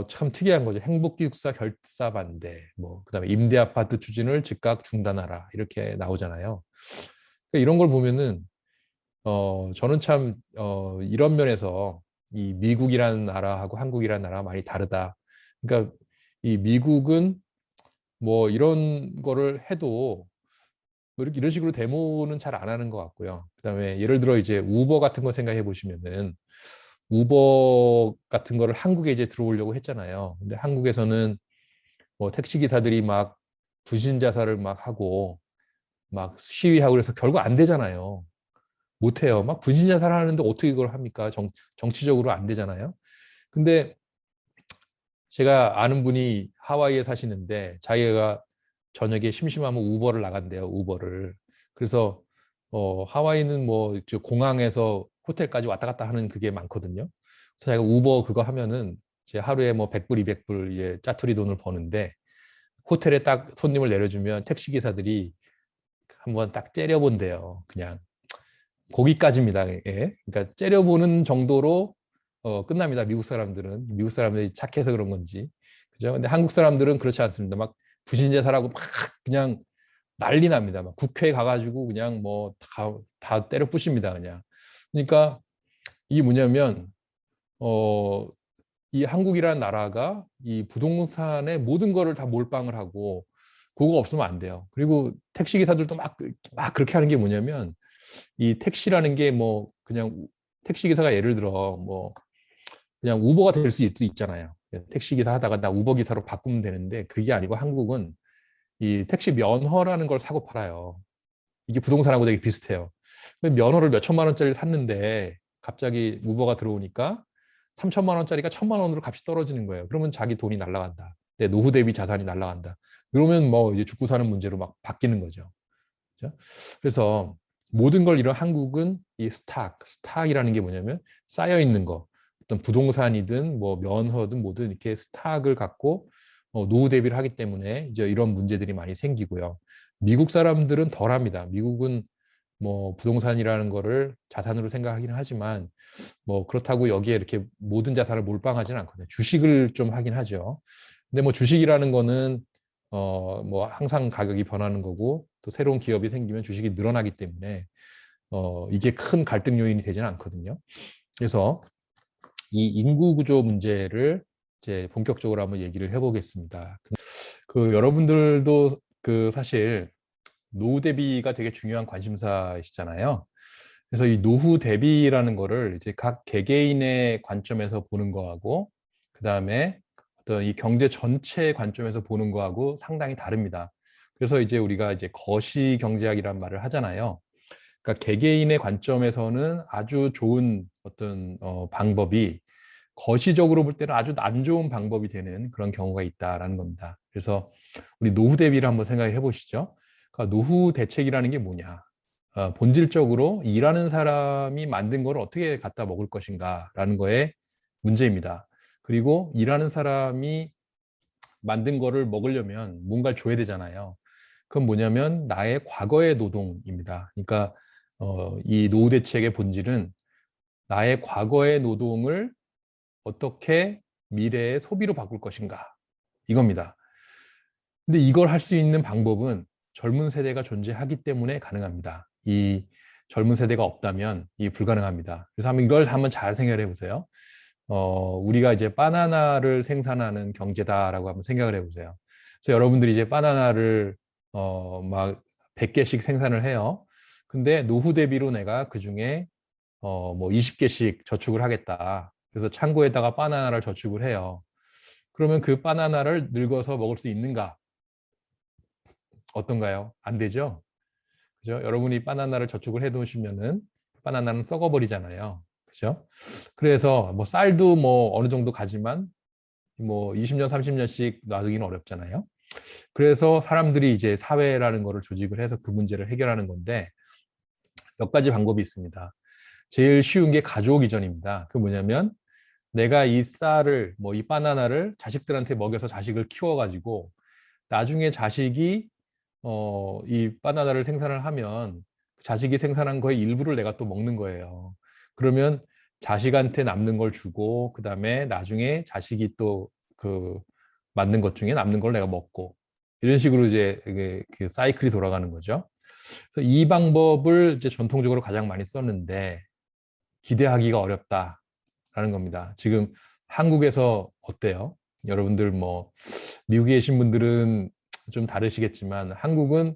참 특이한 거죠. 행복기숙사 결사 반대, 뭐 그다음에 임대아파트 추진을 즉각 중단하라, 이렇게 나오잖아요. 그러니까 이런 걸 보면은 저는 참 이런 면에서 이 미국이라는 나라하고 한국이라는 나라가 많이 다르다. 그러니까 이 미국은 뭐 이런 거를 해도 뭐 이렇게 이런 식으로 데모는 잘 안 하는 것 같고요. 그다음에 예를 들어 이제 우버 같은 거 생각해 보시면은, 우버 같은 거를 한국에 이제 들어오려고 했잖아요. 근데 한국에서는 뭐 택시 기사들이 막 부신 자살을 막 하고 막 시위하고 그래서 결국 안 되잖아요. 못 해요. 막 분신 자살 하는데 어떻게 이걸 합니까? 정치적으로 안 되잖아요. 근데 제가 아는 분이 하와이에 사시는데 자기가 저녁에 심심하면 우버를 나간대요. 우버를. 그래서 하와이는 뭐 공항에서 호텔까지 왔다 갔다 하는 그게 많거든요. 그래서 자기가 우버 그거 하면은 이제 하루에 뭐 100불, 200불 이제 짜투리 돈을 버는데, 호텔에 딱 손님을 내려주면 택시 기사들이 한번 딱 째려본대요. 그냥 거기까지입니다. 예. 그러니까 째려보는 정도로 끝납니다. 미국 사람들이 착해서 그런 건지. 그죠? 근데 한국 사람들은 그렇지 않습니다. 막 부신제사라고 막 그냥 난리 납니다. 막 국회에 가가지고 그냥 뭐 다 때려 부십니다. 그냥. 그러니까 이게 뭐냐면, 어, 이 한국이라는 나라가 이 부동산의 모든 거를 다 몰빵을 하고, 그거 없으면 안 돼요. 그리고 택시 기사들도 막 그렇게 하는 게 뭐냐면, 이 택시라는 게 뭐 그냥 택시 기사가 예를 들어 뭐 그냥 우버가 될 수 있잖아요. 택시 기사 하다가 나 우버 기사로 바꾸면 되는데, 그게 아니고 한국은 이 택시 면허라는 걸 사고 팔아요. 이게 부동산하고 되게 비슷해요. 면허를 몇 천만 원짜리 샀는데 갑자기 우버가 들어오니까 3천만 원짜리가 1천만 원으로 값이 떨어지는 거예요. 그러면 자기 돈이 날라간다. 내 노후 대비 자산이 날라간다. 그러면 뭐 이제 죽고 사는 문제로 막 바뀌는 거죠. 그죠? 그래서 모든 걸 이룬 한국은 이 스탁이라는 게 뭐냐면 쌓여 있는 거, 어떤 부동산이든 뭐 면허든 뭐든 이렇게 스탁을 갖고 노후 대비를 하기 때문에 이제 이런 문제들이 많이 생기고요. 미국 사람들은 덜합니다. 미국은 뭐 부동산이라는 거를 자산으로 생각하기는 하지만, 뭐 그렇다고 여기에 이렇게 모든 자산을 몰빵하지는 않거든요. 주식을 좀 하긴 하죠. 근데 뭐 주식이라는 거는 뭐 항상 가격이 변하는 거고, 또 새로운 기업이 생기면 주식이 늘어나기 때문에 이게 큰 갈등 요인이 되지는 않거든요. 그래서 이 인구 구조 문제를 이제 본격적으로 한번 얘기를 해보겠습니다. 그 여러분들도 그 사실 노후 대비가 되게 중요한 관심사이시잖아요. 그래서 이 노후 대비라는 거를 이제 각 개개인의 관점에서 보는 거하고, 그 다음에 어떤 이 경제 전체 관점에서 보는 거하고 상당히 다릅니다. 그래서 이제 우리가 이제 거시 경제학이란 말을 하잖아요. 그러니까 개개인의 관점에서는 아주 좋은 어떤 방법이 거시적으로 볼 때는 아주 안 좋은 방법이 되는 그런 경우가 있다라는 겁니다. 그래서 우리 노후 대비를 한번 생각해 보시죠. 그러니까 노후 대책이라는 게 뭐냐? 본질적으로 일하는 사람이 만든 걸 어떻게 갖다 먹을 것인가라는 거에 문제입니다. 그리고 일하는 사람이 만든 거를 먹으려면 뭔가를 줘야 되잖아요. 그건 뭐냐면 나의 과거의 노동입니다. 그러니까 이 노후 대책의 본질은 나의 과거의 노동을 어떻게 미래의 소비로 바꿀 것인가, 이겁니다. 근데 이걸 할 수 있는 방법은 젊은 세대가 존재하기 때문에 가능합니다. 이 젊은 세대가 없다면 이 불가능합니다. 그래서 이걸 한번 잘 생각을 해보세요. 우리가 이제 바나나를 생산하는 경제다라고 한번 생각을 해보세요. 그래서 여러분들이 이제 바나나를 막 100개씩 생산을 해요. 근데 노후 대비로 내가 그중에 뭐 20개씩 저축을 하겠다. 그래서 창고에다가 바나나를 저축을 해요. 그러면 그 바나나를 늙어서 먹을 수 있는가? 어떤가요? 안 되죠? 그죠? 여러분이 바나나를 저축을 해 놓으시면은 바나나는 썩어버리잖아요. 그죠? 그래서 뭐 쌀도 뭐 어느 정도 가지만 뭐 20년, 30년씩 놔두기는 어렵잖아요. 그래서 사람들이 이제 사회라는 거를 조직을 해서 그 문제를 해결하는 건데, 몇 가지 방법이 있습니다. 제일 쉬운 게 가족 이전입니다. 그 뭐냐면 내가 이 쌀을 뭐 이 바나나를 자식들한테 먹여서 자식을 키워가지고 나중에 자식이 이 바나나를 생산을 하면 자식이 생산한 거의 일부를 내가 또 먹는 거예요. 그러면 자식한테 남는 걸 주고 그다음에 나중에 자식이 또 그 만든 것 중에 남는 걸 내가 먹고 이런 식으로 이제 이게 그 사이클이 돌아가는 거죠. 그래서 이 방법을 이제 전통적으로 가장 많이 썼는데 기대하기가 어렵다라는 겁니다. 지금 한국에서 어때요? 여러분들 뭐 미국에 계신 분들은 좀 다르시겠지만 한국은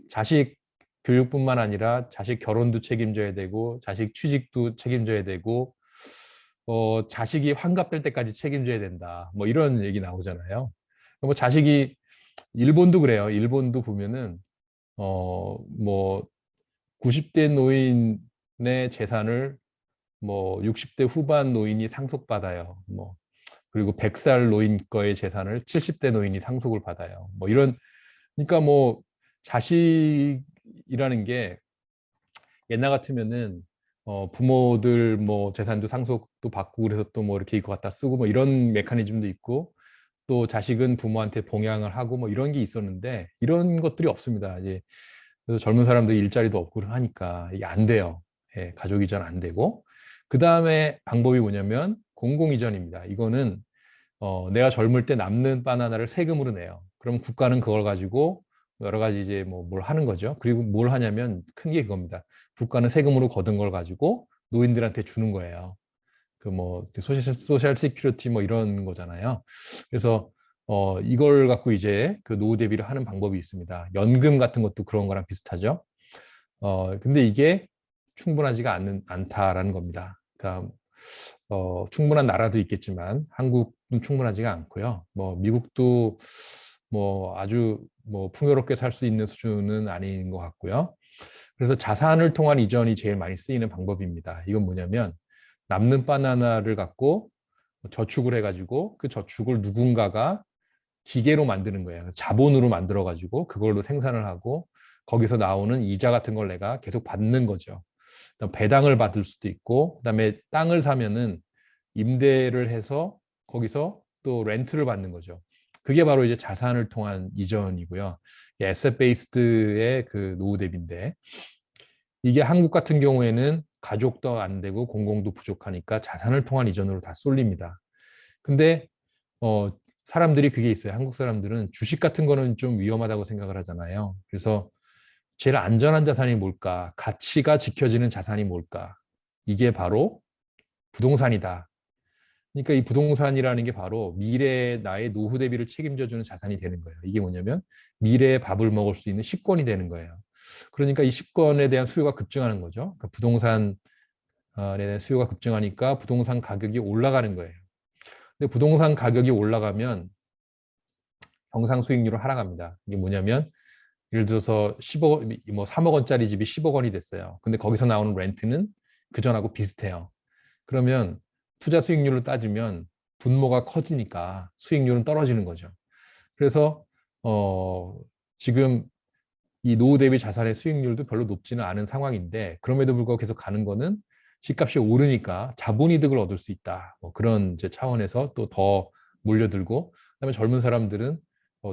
자식 교육뿐만 아니라 자식 결혼도 책임져야 되고 자식 취직도 책임져야 되고 자식이 환갑될 때까지 책임져야 된다. 뭐 이런 얘기 나오잖아요. 뭐 자식이 일본도 그래요. 일본도 보면은 뭐 90대 노인의 재산을 뭐 60대 후반 노인이 상속받아요. 뭐 그리고 100살 노인 거의 재산을 70대 노인이 상속을 받아요. 뭐 이런 그러니까 뭐 자식이라는 게 옛날 같으면은 부모들 뭐 재산도 상속도 받고 그래서 또 뭐 이렇게 이거 갖다 쓰고 뭐 이런 메커니즘도 있고 또 자식은 부모한테 봉양을 하고 뭐 이런 게 있었는데 이런 것들이 없습니다. 이제 그래서 젊은 사람들 일자리도 없고 하니까 이게 안 돼요. 예, 가족 이전 안 되고 그 다음에 방법이 뭐냐면 공공 이전입니다. 이거는 내가 젊을 때 남는 바나나를 세금으로 내요. 그럼 국가는 그걸 가지고 여러 가지 이제 뭐 뭘 하는 거죠. 그리고 뭘 하냐면 큰 게 그겁니다. 국가는 세금으로 거둔 걸 가지고 노인들한테 주는 거예요. 그 뭐 소셜 시큐리티 뭐 이런 거잖아요. 그래서 이걸 갖고 이제 그 노후 대비를 하는 방법이 있습니다. 연금 같은 것도 그런 거랑 비슷하죠. 근데 이게 충분하지가 않다라는 겁니다. 그러니까 충분한 나라도 있겠지만 한국은 충분하지가 않고요. 뭐 미국도 뭐 아주 뭐 풍요롭게 살 수 있는 수준은 아닌 것 같고요. 그래서 자산을 통한 이전이 제일 많이 쓰이는 방법입니다. 이건 뭐냐면 남는 바나나를 갖고 저축을 해가지고 그 저축을 누군가가 기계로 만드는 거예요. 자본으로 만들어가지고 그걸로 생산을 하고 거기서 나오는 이자 같은 걸 내가 계속 받는 거죠. 배당을 받을 수도 있고 그다음에 땅을 사면은 임대를 해서 거기서 또 렌트를 받는 거죠. 그게 바로 이제 자산을 통한 이전이고요. 에셋 베이스드의 그 노후 대비인데 이게 한국 같은 경우에는 가족도 안 되고 공공도 부족하니까 자산을 통한 이전으로 다 쏠립니다. 근데 사람들이 그게 있어요. 한국 사람들은 주식 같은 거는 좀 위험하다고 생각을 하잖아요. 그래서 제일 안전한 자산이 뭘까? 가치가 지켜지는 자산이 뭘까? 이게 바로 부동산이다. 그러니까 이 부동산이라는 게 바로 미래의 나의 노후 대비를 책임져주는 자산이 되는 거예요. 이게 뭐냐면 미래에 밥을 먹을 수 있는 식권이 되는 거예요. 그러니까 이 식권에 대한 수요가 급증하는 거죠. 그러니까 부동산에 대한 수요가 급증하니까 부동산 가격이 올라가는 거예요. 근데 부동산 가격이 올라가면 경상 수익률은 하락합니다. 이게 뭐냐면 예를 들어서 10억, 뭐 3억 원짜리 집이 10억 원이 됐어요. 근데 거기서 나오는 렌트는 그전하고 비슷해요. 그러면 투자 수익률을 따지면 분모가 커지니까 수익률은 떨어지는 거죠. 그래서 지금 이 노후 대비 자산의 수익률도 별로 높지는 않은 상황인데 그럼에도 불구하고 계속 가는 거는 집값이 오르니까 자본이득을 얻을 수 있다. 뭐 그런 이제 차원에서 또 더 몰려들고 그다음에 젊은 사람들은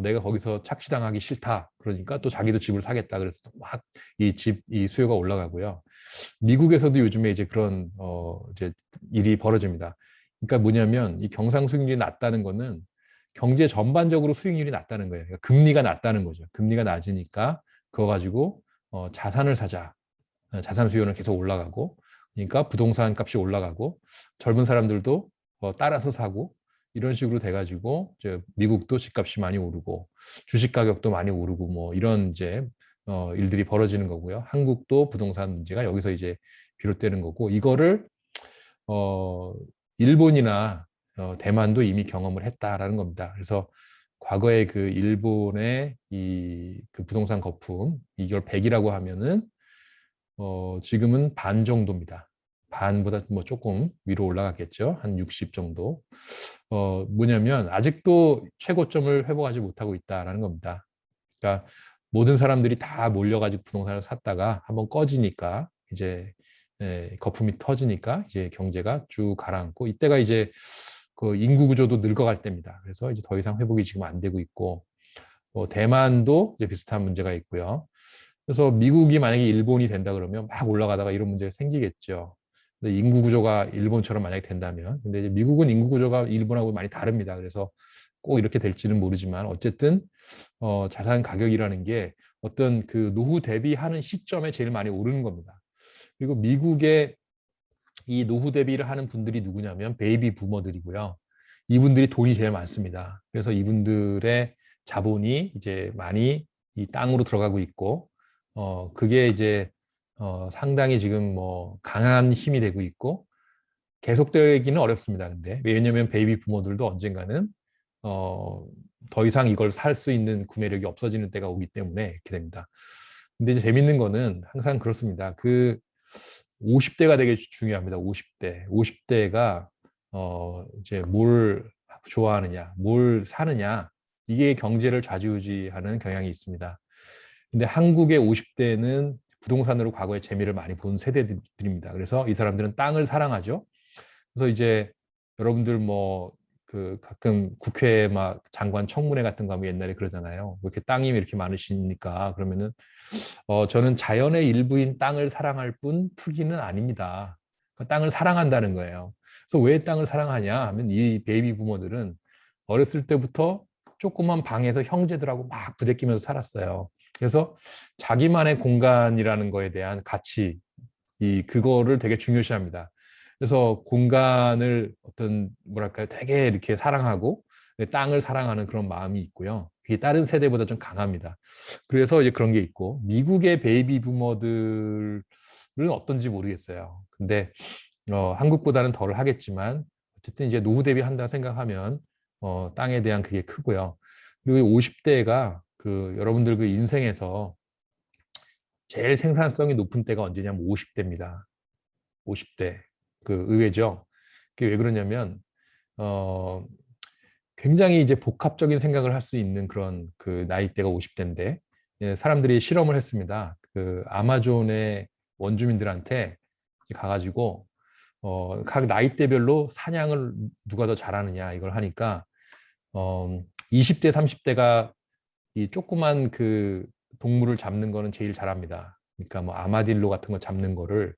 내가 거기서 착취당하기 싫다. 그러니까 또 자기도 집을 사겠다. 그래서 막 이 수요가 올라가고요. 미국에서도 요즘에 이제 그런 이제 일이 벌어집니다. 그러니까 뭐냐면 이 경상 수익률이 낮다는 거는 경제 전반적으로 수익률이 낮다는 거예요. 그러니까 금리가 낮다는 거죠. 금리가 낮으니까 그거 가지고 자산을 사자. 자산 수요는 계속 올라가고 그러니까 부동산 값이 올라가고 젊은 사람들도 따라서 사고 이런 식으로 돼가지고 이제 미국도 집값이 많이 오르고 주식 가격도 많이 오르고 뭐 이런 이제 일들이 벌어지는 거고요. 한국도 부동산 문제가 여기서 이제 비롯되는 거고 이거를 어, 일본이나 대만도 이미 경험을 했다라는 겁니다. 그래서 과거에 그 일본의 이 그 부동산 거품 이걸 100이라고 하면은 지금은 반 정도입니다. 반보다 뭐 조금 위로 올라갔겠죠. 한 60 정도. 뭐냐면 아직도 최고점을 회복하지 못하고 있다라는 겁니다. 그러니까 모든 사람들이 다 몰려가지고 부동산을 샀다가 한번 꺼지니까 이제 거품이 터지니까 이제 경제가 쭉 가라앉고 이때가 이제 그 인구 구조도 늙어갈 때입니다. 그래서 이제 더 이상 회복이 지금 안 되고 있고 대만도 이제 비슷한 문제가 있고요. 그래서 미국이 만약에 일본이 된다 그러면 막 올라가다가 이런 문제가 생기겠죠. 근데 인구 구조가 일본처럼 만약에 된다면, 근데 이제 미국은 인구 구조가 일본하고 많이 다릅니다. 그래서 꼭 이렇게 될지는 모르지만 어쨌든 자산 가격이라는 게 어떤 그 노후 대비하는 시점에 제일 많이 오르는 겁니다. 그리고 미국의 이 노후 대비를 하는 분들이 누구냐면 베이비 부머들이고요. 이분들이 돈이 제일 많습니다. 그래서 이분들의 자본이 이제 많이 이 땅으로 들어가고 있고, 그게 이제 상당히 지금 뭐 강한 힘이 되고 있고 계속되기는 어렵습니다. 근데 왜냐하면 베이비 부모들도 언젠가는 어, 더 이상 이걸 살 수 있는 구매력이 없어지는 때가 오기 때문에 이렇게 됩니다. 근데 이제 재밌는 거는 항상 그렇습니다. 그 50대가 되게 중요합니다. 50대. 50대가 이제 뭘 좋아하느냐, 뭘 사느냐, 이게 경제를 좌지우지하는 경향이 있습니다. 근데 한국의 50대는 부동산으로 과거에 재미를 많이 본 세대들입니다. 그래서 이 사람들은 땅을 사랑하죠. 그래서 이제 여러분들 뭐 그 가끔 국회 막 장관 청문회 같은 거 하면 옛날에 그러잖아요. 뭐 이렇게 땅이 이렇게 많으시니까 그러면은 저는 자연의 일부인 땅을 사랑할 뿐 투기는 아닙니다. 그 땅을 사랑한다는 거예요. 그래서 왜 땅을 사랑하냐 하면 이 베이비 부모들은 어렸을 때부터 조그만 방에서 형제들하고 막 부대끼면서 살았어요. 그래서 자기만의 공간이라는 거에 대한 가치, 그거를 되게 중요시합니다. 그래서 공간을 어떤 뭐랄까요, 되게 이렇게 사랑하고 땅을 사랑하는 그런 마음이 있고요. 그게 다른 세대보다 좀 강합니다. 그래서 이제 그런 게 있고 미국의 베이비 부머들은 어떤지 모르겠어요. 근데 한국보다는 덜 하겠지만 어쨌든 이제 노후 대비한다 생각하면 땅에 대한 그게 크고요. 그리고 50대가 그 여러분들 그 인생에서 제일 생산성이 높은 때가 언제냐면 50대입니다. 50대. 그 의외죠. 그게 왜 그러냐면 어 굉장히 이제 복합적인 생각을 할 수 있는 그런 그 나이대가 50대인데 사람들이 실험을 했습니다. 그 아마존의 원주민들한테 가가지고 각 나이대별로 사냥을 누가 더 잘하느냐 이걸 하니까 20대, 30대가 이 조그만 그 동물을 잡는 거는 제일 잘합니다. 그러니까 뭐 아마딜로 같은 거 잡는 거를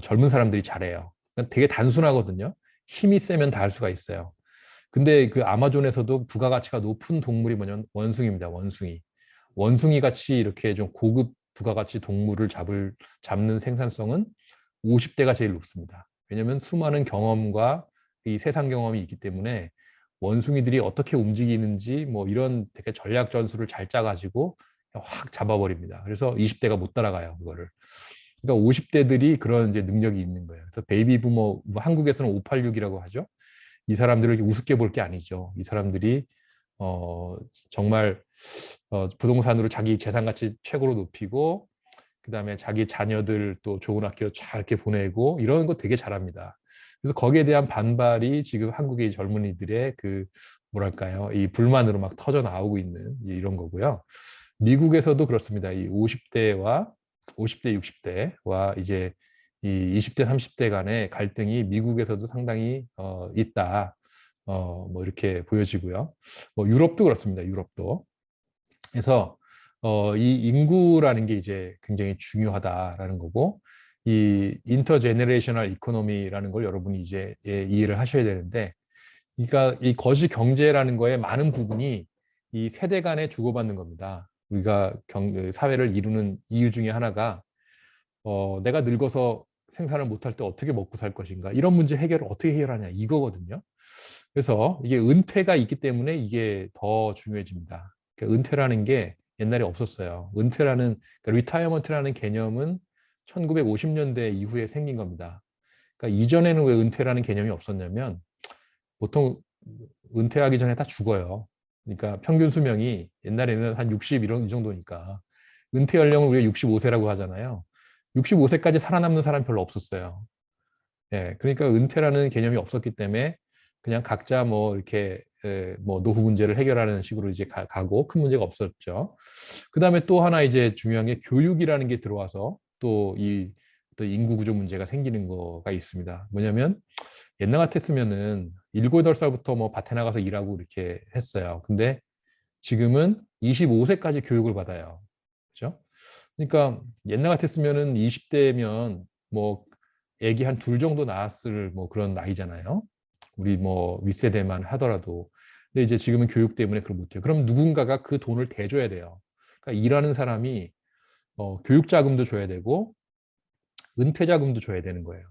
젊은 사람들이 잘해요. 그러니까 되게 단순하거든요. 힘이 세면 다 할 수가 있어요. 근데 그 아마존에서도 부가가치가 높은 동물이 뭐냐면 원숭이입니다. 원숭이. 원숭이 같이 이렇게 좀 고급 부가가치 동물을 잡는 생산성은 50대가 제일 높습니다. 왜냐하면 수많은 경험과 이 세상 경험이 있기 때문에 원숭이들이 어떻게 움직이는지 뭐 이런 되게 전략 전술을 잘 짜가지고 확 잡아버립니다. 그래서 20대가 못 따라가요, 그거를. 그러니까 50대들이 그런 이제 능력이 있는 거예요. 그래서 베이비 부모, 뭐 한국에서는 586이라고 하죠. 이 사람들을 우습게 볼 게 아니죠. 이 사람들이 정말 부동산으로 자기 재산 가치 최고로 높이고 그다음에 자기 자녀들 또 좋은 학교 잘 이렇게 보내고 이런 거 되게 잘합니다. 그래서 거기에 대한 반발이 지금 한국의 젊은이들의 그 뭐랄까요, 이 불만으로 막 터져 나오고 있는 이런 거고요. 미국에서도 그렇습니다. 이 50대와 50대, 60대와 이제 이 20대, 30대 간의 갈등이 미국에서도 상당히 있다. 뭐 이렇게 보여지고요. 뭐 유럽도 그렇습니다. 유럽도. 그래서 이 인구라는 게 이제 굉장히 중요하다라는 거고 이 인터제너레이셔널 이코노미라는 걸 여러분이 이제 이해를 하셔야 되는데 그러니까 이 거시 경제라는 거에 많은 부분이 이 세대 간에 주고받는 겁니다. 우리가 사회를 이루는 이유 중에 하나가 내가 늙어서 생산을 못할 때 어떻게 먹고 살 것인가 이런 문제 해결을 어떻게 해결하냐 이거거든요. 그래서 이게 은퇴가 있기 때문에 이게 더 중요해집니다. 그러니까 은퇴라는 게 옛날에 없었어요. 은퇴라는 그러니까 리타이어먼트라는 개념은 1950년대 이후에 생긴 겁니다. 그러니까 이전에는 왜 은퇴라는 개념이 없었냐면 보통 은퇴하기 전에 다 죽어요. 그러니까 평균 수명이 옛날에는 한 60 이런 이 정도니까 은퇴 연령을 우리가 65세라고 하잖아요. 65세까지 살아남는 사람이 별로 없었어요. 예, 그러니까 은퇴라는 개념이 없었기 때문에 그냥 각자 뭐 이렇게 뭐 노후 문제를 해결하는 식으로 이제 가고 큰 문제가 없었죠. 그 다음에 또 하나 이제 중요한 게 교육이라는 게 들어와서 또 이 또 인구 구조 문제가 생기는 거가 있습니다. 뭐냐면 옛날 같았으면은 7, 8살부터 뭐 밭에 나가서 일하고 이렇게 했어요. 근데 지금은 25세까지 교육을 받아요. 그죠? 그러니까 옛날 같았으면은 20대면 뭐 애기 한 둘 정도 낳았을 뭐 그런 나이잖아요. 우리 뭐 윗세대만 하더라도. 근데 이제 지금은 교육 때문에 그걸 못해요. 그럼 누군가가 그 돈을 대줘야 돼요. 그러니까 일하는 사람이 교육 자금도 줘야 되고 은퇴 자금도 줘야 되는 거예요.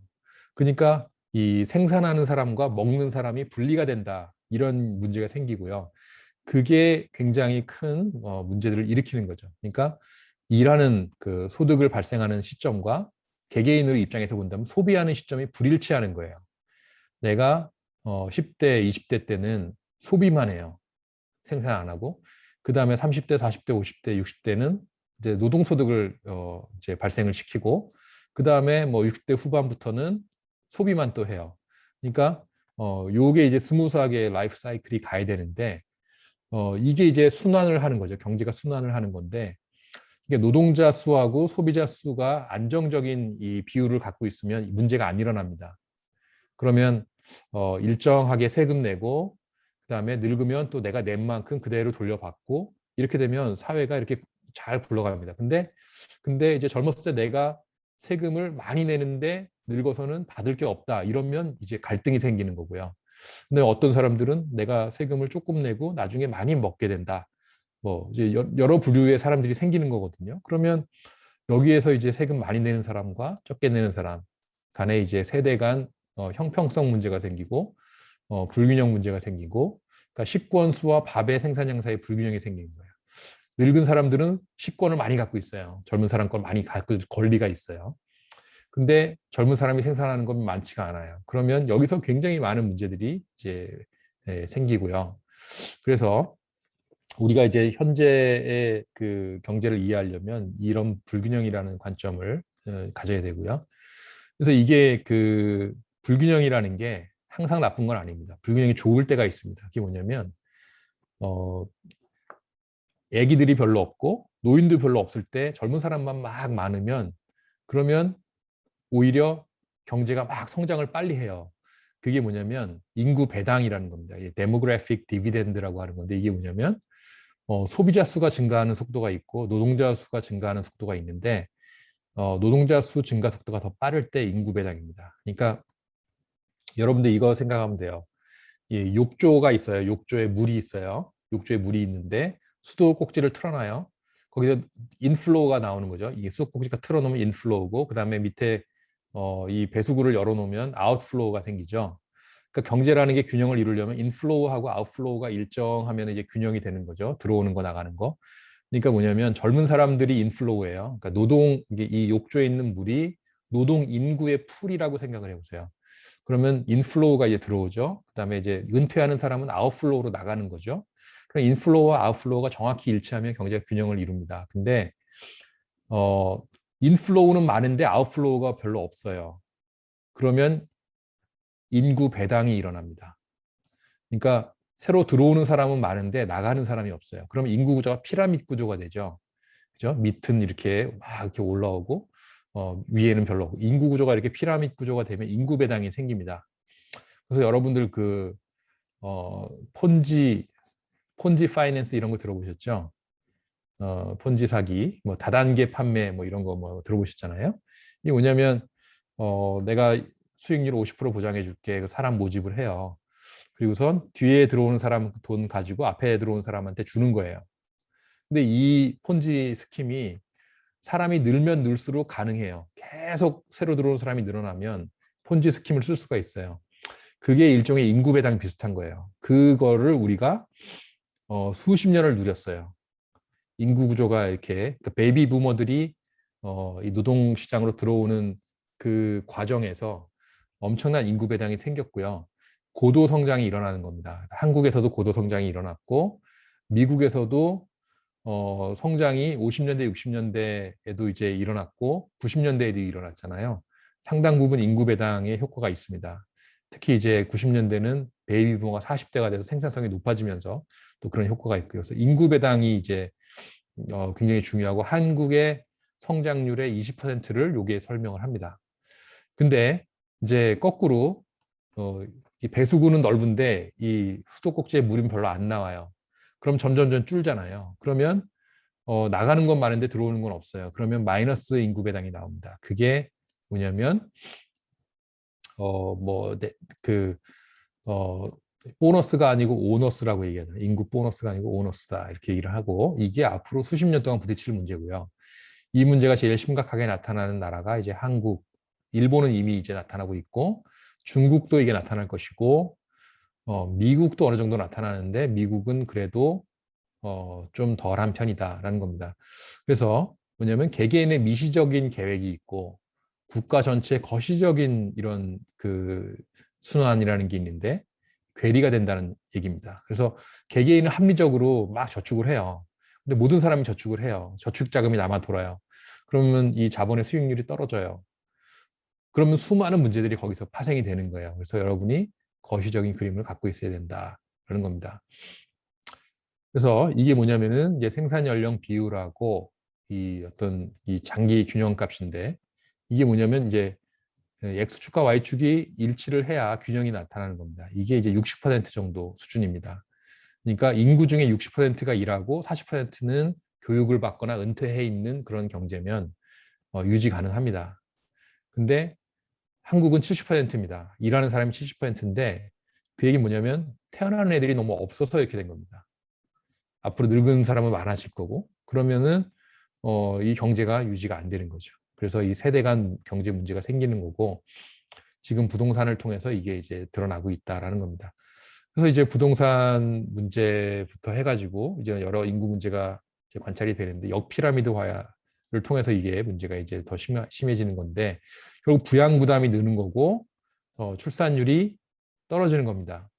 그러니까 이 생산하는 사람과 먹는 사람이 분리가 된다. 이런 문제가 생기고요. 그게 굉장히 큰 문제들을 일으키는 거죠. 그러니까 일하는 그 소득을 발생하는 시점과 개개인의 입장에서 본다면 소비하는 시점이 불일치하는 거예요. 내가 10대, 20대 때는 소비만 해요. 생산 안 하고. 그 다음에 30대, 40대, 50대, 60대는 이제 노동소득을 이제 발생을 시키고, 그 다음에 뭐 60대 후반부터는 소비만 또 해요. 그러니까 요게 이제 스무스하게 라이프 사이클이 가야 되는데 이게 이제 순환을 하는 거죠. 경제가 순환을 하는 건데 이게 노동자 수하고 소비자 수가 안정적인 이 비율을 갖고 있으면 문제가 안 일어납니다. 그러면 일정하게 세금 내고 그다음에 늙으면 또 내가 낸 만큼 그대로 돌려받고 이렇게 되면 사회가 이렇게 잘 굴러갑니다. 근데 이제 젊었을 때 내가 세금을 많이 내는데 늙어서는 받을 게 없다. 이러면 이제 갈등이 생기는 거고요. 근데 어떤 사람들은 내가 세금을 조금 내고 나중에 많이 먹게 된다. 뭐 이제 여러 부류의 사람들이 생기는 거거든요. 그러면 여기에서 이제 세금 많이 내는 사람과 적게 내는 사람 간에 이제 세대 간 형평성 문제가 생기고 불균형 문제가 생기고 그러니까 식권 수와 밥의 생산량 사이에 불균형이 생기는 거예요. 늙은 사람들은 식권을 많이 갖고 있어요. 젊은 사람 걸 많이 갖고 권리가 있어요. 근데 젊은 사람이 생산하는 건 많지가 않아요. 그러면 여기서 굉장히 많은 문제들이 이제 생기고요. 그래서 우리가 이제 현재의 그 경제를 이해하려면 이런 불균형이라는 관점을 가져야 되고요. 그래서 이게 그 불균형이라는 게 항상 나쁜 건 아닙니다. 불균형이 좋을 때가 있습니다. 그게 뭐냐면 어, 애기들이 별로 없고 노인도 별로 없을 때 젊은 사람만 막 많으면 그러면 오히려 경제가 막 성장을 빨리 해요. 그게 뭐냐면 인구 배당이라는 겁니다. 데모그래픽 디비덴드라고 하는 건데 이게 뭐냐면 소비자 수가 증가하는 속도가 있고 노동자 수가 증가하는 속도가 있는데 노동자 수 증가 속도가 더 빠를 때 인구 배당입니다. 그러니까 여러분들 이거 생각하면 돼요. 이 욕조가 있어요. 욕조에 물이 있어요. 욕조에 물이 있는데 수도꼭지를 틀어놔요. 거기서 인플로우가 나오는 거죠. 이 수도꼭지가 틀어놓으면 인플로우고 그 다음에 밑에 이 배수구를 열어놓으면 아웃플로우가 생기죠. 그러니까 경제라는 게 균형을 이루려면 인플로우하고 아웃플로우가 일정하면 이제 균형이 되는 거죠. 들어오는 거 나가는 거. 그러니까 뭐냐면 젊은 사람들이 인플로우예요. 그러니까 이 욕조에 있는 물이 노동 인구의 풀이라고 생각을 해보세요. 그러면 인플로우가 이제 들어오죠. 그다음에 이제 은퇴하는 사람은 아웃플로우로 나가는 거죠. 그럼 인플로우와 아웃플로우가 정확히 일치하면 경제가 균형을 이룹니다. 근데 어, 인플로우는 많은데 아웃플로우가 별로 없어요. 그러면 인구 배당이 일어납니다. 그러니까 새로 들어오는 사람은 많은데 나가는 사람이 없어요. 그러면 인구 구조가 피라미드 구조가 되죠. 그죠? 밑은 이렇게 막 이렇게 올라오고 위에는 별로 없고 인구 구조가 이렇게 피라미드 구조가 되면 인구 배당이 생깁니다. 그래서 여러분들 그 폰지 파이낸스 이런 거 들어보셨죠? 폰지 사기, 뭐 다단계 판매 뭐 이런 거 뭐 들어보셨잖아요. 이게 뭐냐면 내가 수익률 50% 보장해 줄게. 그 사람 모집을 해요. 그리고선 뒤에 들어오는 사람 돈 가지고 앞에 들어온 사람한테 주는 거예요. 근데 이 폰지 스킴이 사람이 늘면 늘수록 가능해요. 계속 새로 들어오는 사람이 늘어나면 폰지 스킴을 쓸 수가 있어요. 그게 일종의 인구 배당 비슷한 거예요. 그거를 우리가 수십 년을 누렸어요. 인구 구조가 이렇게 그러니까 베이비 부머들이 이 노동 시장으로 들어오는 그 과정에서 엄청난 인구 배당이 생겼고요. 고도 성장이 일어나는 겁니다. 한국에서도 고도 성장이 일어났고 미국에서도 성장이 50년대, 60년대에도 이제 일어났고 90년대에도 일어났잖아요. 상당 부분 인구 배당의 효과가 있습니다. 특히 이제 90년대는 베이비 부머가 40대가 돼서 생산성이 높아지면서 또 그런 효과가 있고요. 그래서 인구 배당이 이제 굉장히 중요하고 한국의 성장률의 20%를 요게 설명을 합니다. 근데 이제 거꾸로 이 배수구는 넓은데 이 수도꼭지에 물은 별로 안 나와요. 그럼 점점점 줄잖아요. 그러면 나가는 건 많은데 들어오는 건 없어요. 그러면 마이너스 인구 배당이 나옵니다. 그게 뭐냐면 그 보너스가 아니고 오너스라고 얘기하잖아요. 인구 보너스가 아니고 오너스다 이렇게 얘기를 하고, 이게 앞으로 수십 년 동안 부딪힐 문제고요. 이 문제가 제일 심각하게 나타나는 나라가 이제 한국, 일본은 이미 이제 나타나고 있고, 중국도 이게 나타날 것이고, 미국도 어느 정도 나타나는데 미국은 그래도 좀 덜한 편이다라는 겁니다. 그래서 뭐냐면 개개인의 미시적인 계획이 있고 국가 전체의 거시적인 이런 그 순환이라는 게 있는데 괴리가 된다는 얘기입니다. 그래서 개개인은 합리적으로 막 저축을 해요. 근데 모든 사람이 저축을 해요. 저축 자금이 남아 돌아요. 그러면 이 자본의 수익률이 떨어져요. 그러면 수많은 문제들이 거기서 파생이 되는 거예요. 그래서 여러분이 거시적인 그림을 갖고 있어야 된다라는 겁니다. 그래서 이게 뭐냐면은 이제 생산 연령 비율하고 이 어떤 이 장기 균형 값인데, 이게 뭐냐면 이제 X축과 Y축이 일치를 해야 균형이 나타나는 겁니다. 이게 이제 60% 정도 수준입니다. 그러니까 인구 중에 60%가 일하고 40%는 교육을 받거나 은퇴해 있는 그런 경제면 유지 가능합니다. 근데 한국은 70%입니다. 일하는 사람이 70%인데 그 얘기 뭐냐면 태어나는 애들이 너무 없어서 이렇게 된 겁니다. 앞으로 늙은 사람은 많아질 거고, 그러면은 이 경제가 유지가 안 되는 거죠. 그래서 이 세대 간 경제 문제가 생기는 거고, 지금 부동산을 통해서 이게 이제 드러나고 있다라는 겁니다. 그래서 이제 부동산 문제부터 해가지고 이제 여러 인구 문제가 이제 관찰이 되는데, 역피라미드화를 통해서 이게 문제가 이제 더 심해지는 건데, 결국 부양 부담이 느는 거고 출산율이 떨어지는 겁니다.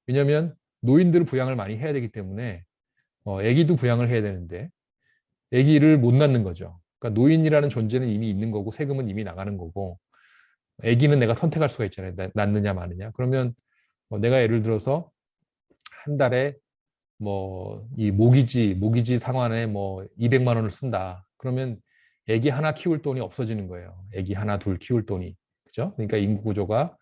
왜냐하면 노인들은 부양을 많이 해야 되기 때문에 아기도 부양을 해야 되는데 아기를 못 낳는 거죠. 그러니까 노인이라는 존재는 이미 있는 거고 세금은 이미 나가는 거고, 아기는 내가 선택할 수가 있잖아요. 낳느냐 마느냐. 그러면 내가 예를 들어서 한 달에 뭐 이 모기지 상환에 뭐 200만 원을 쓴다. 그러면 아기 하나 키울 돈이 없어지는 거예요. 아기 하나 둘 키울 돈이. 그죠? 그러니까 인구 구조가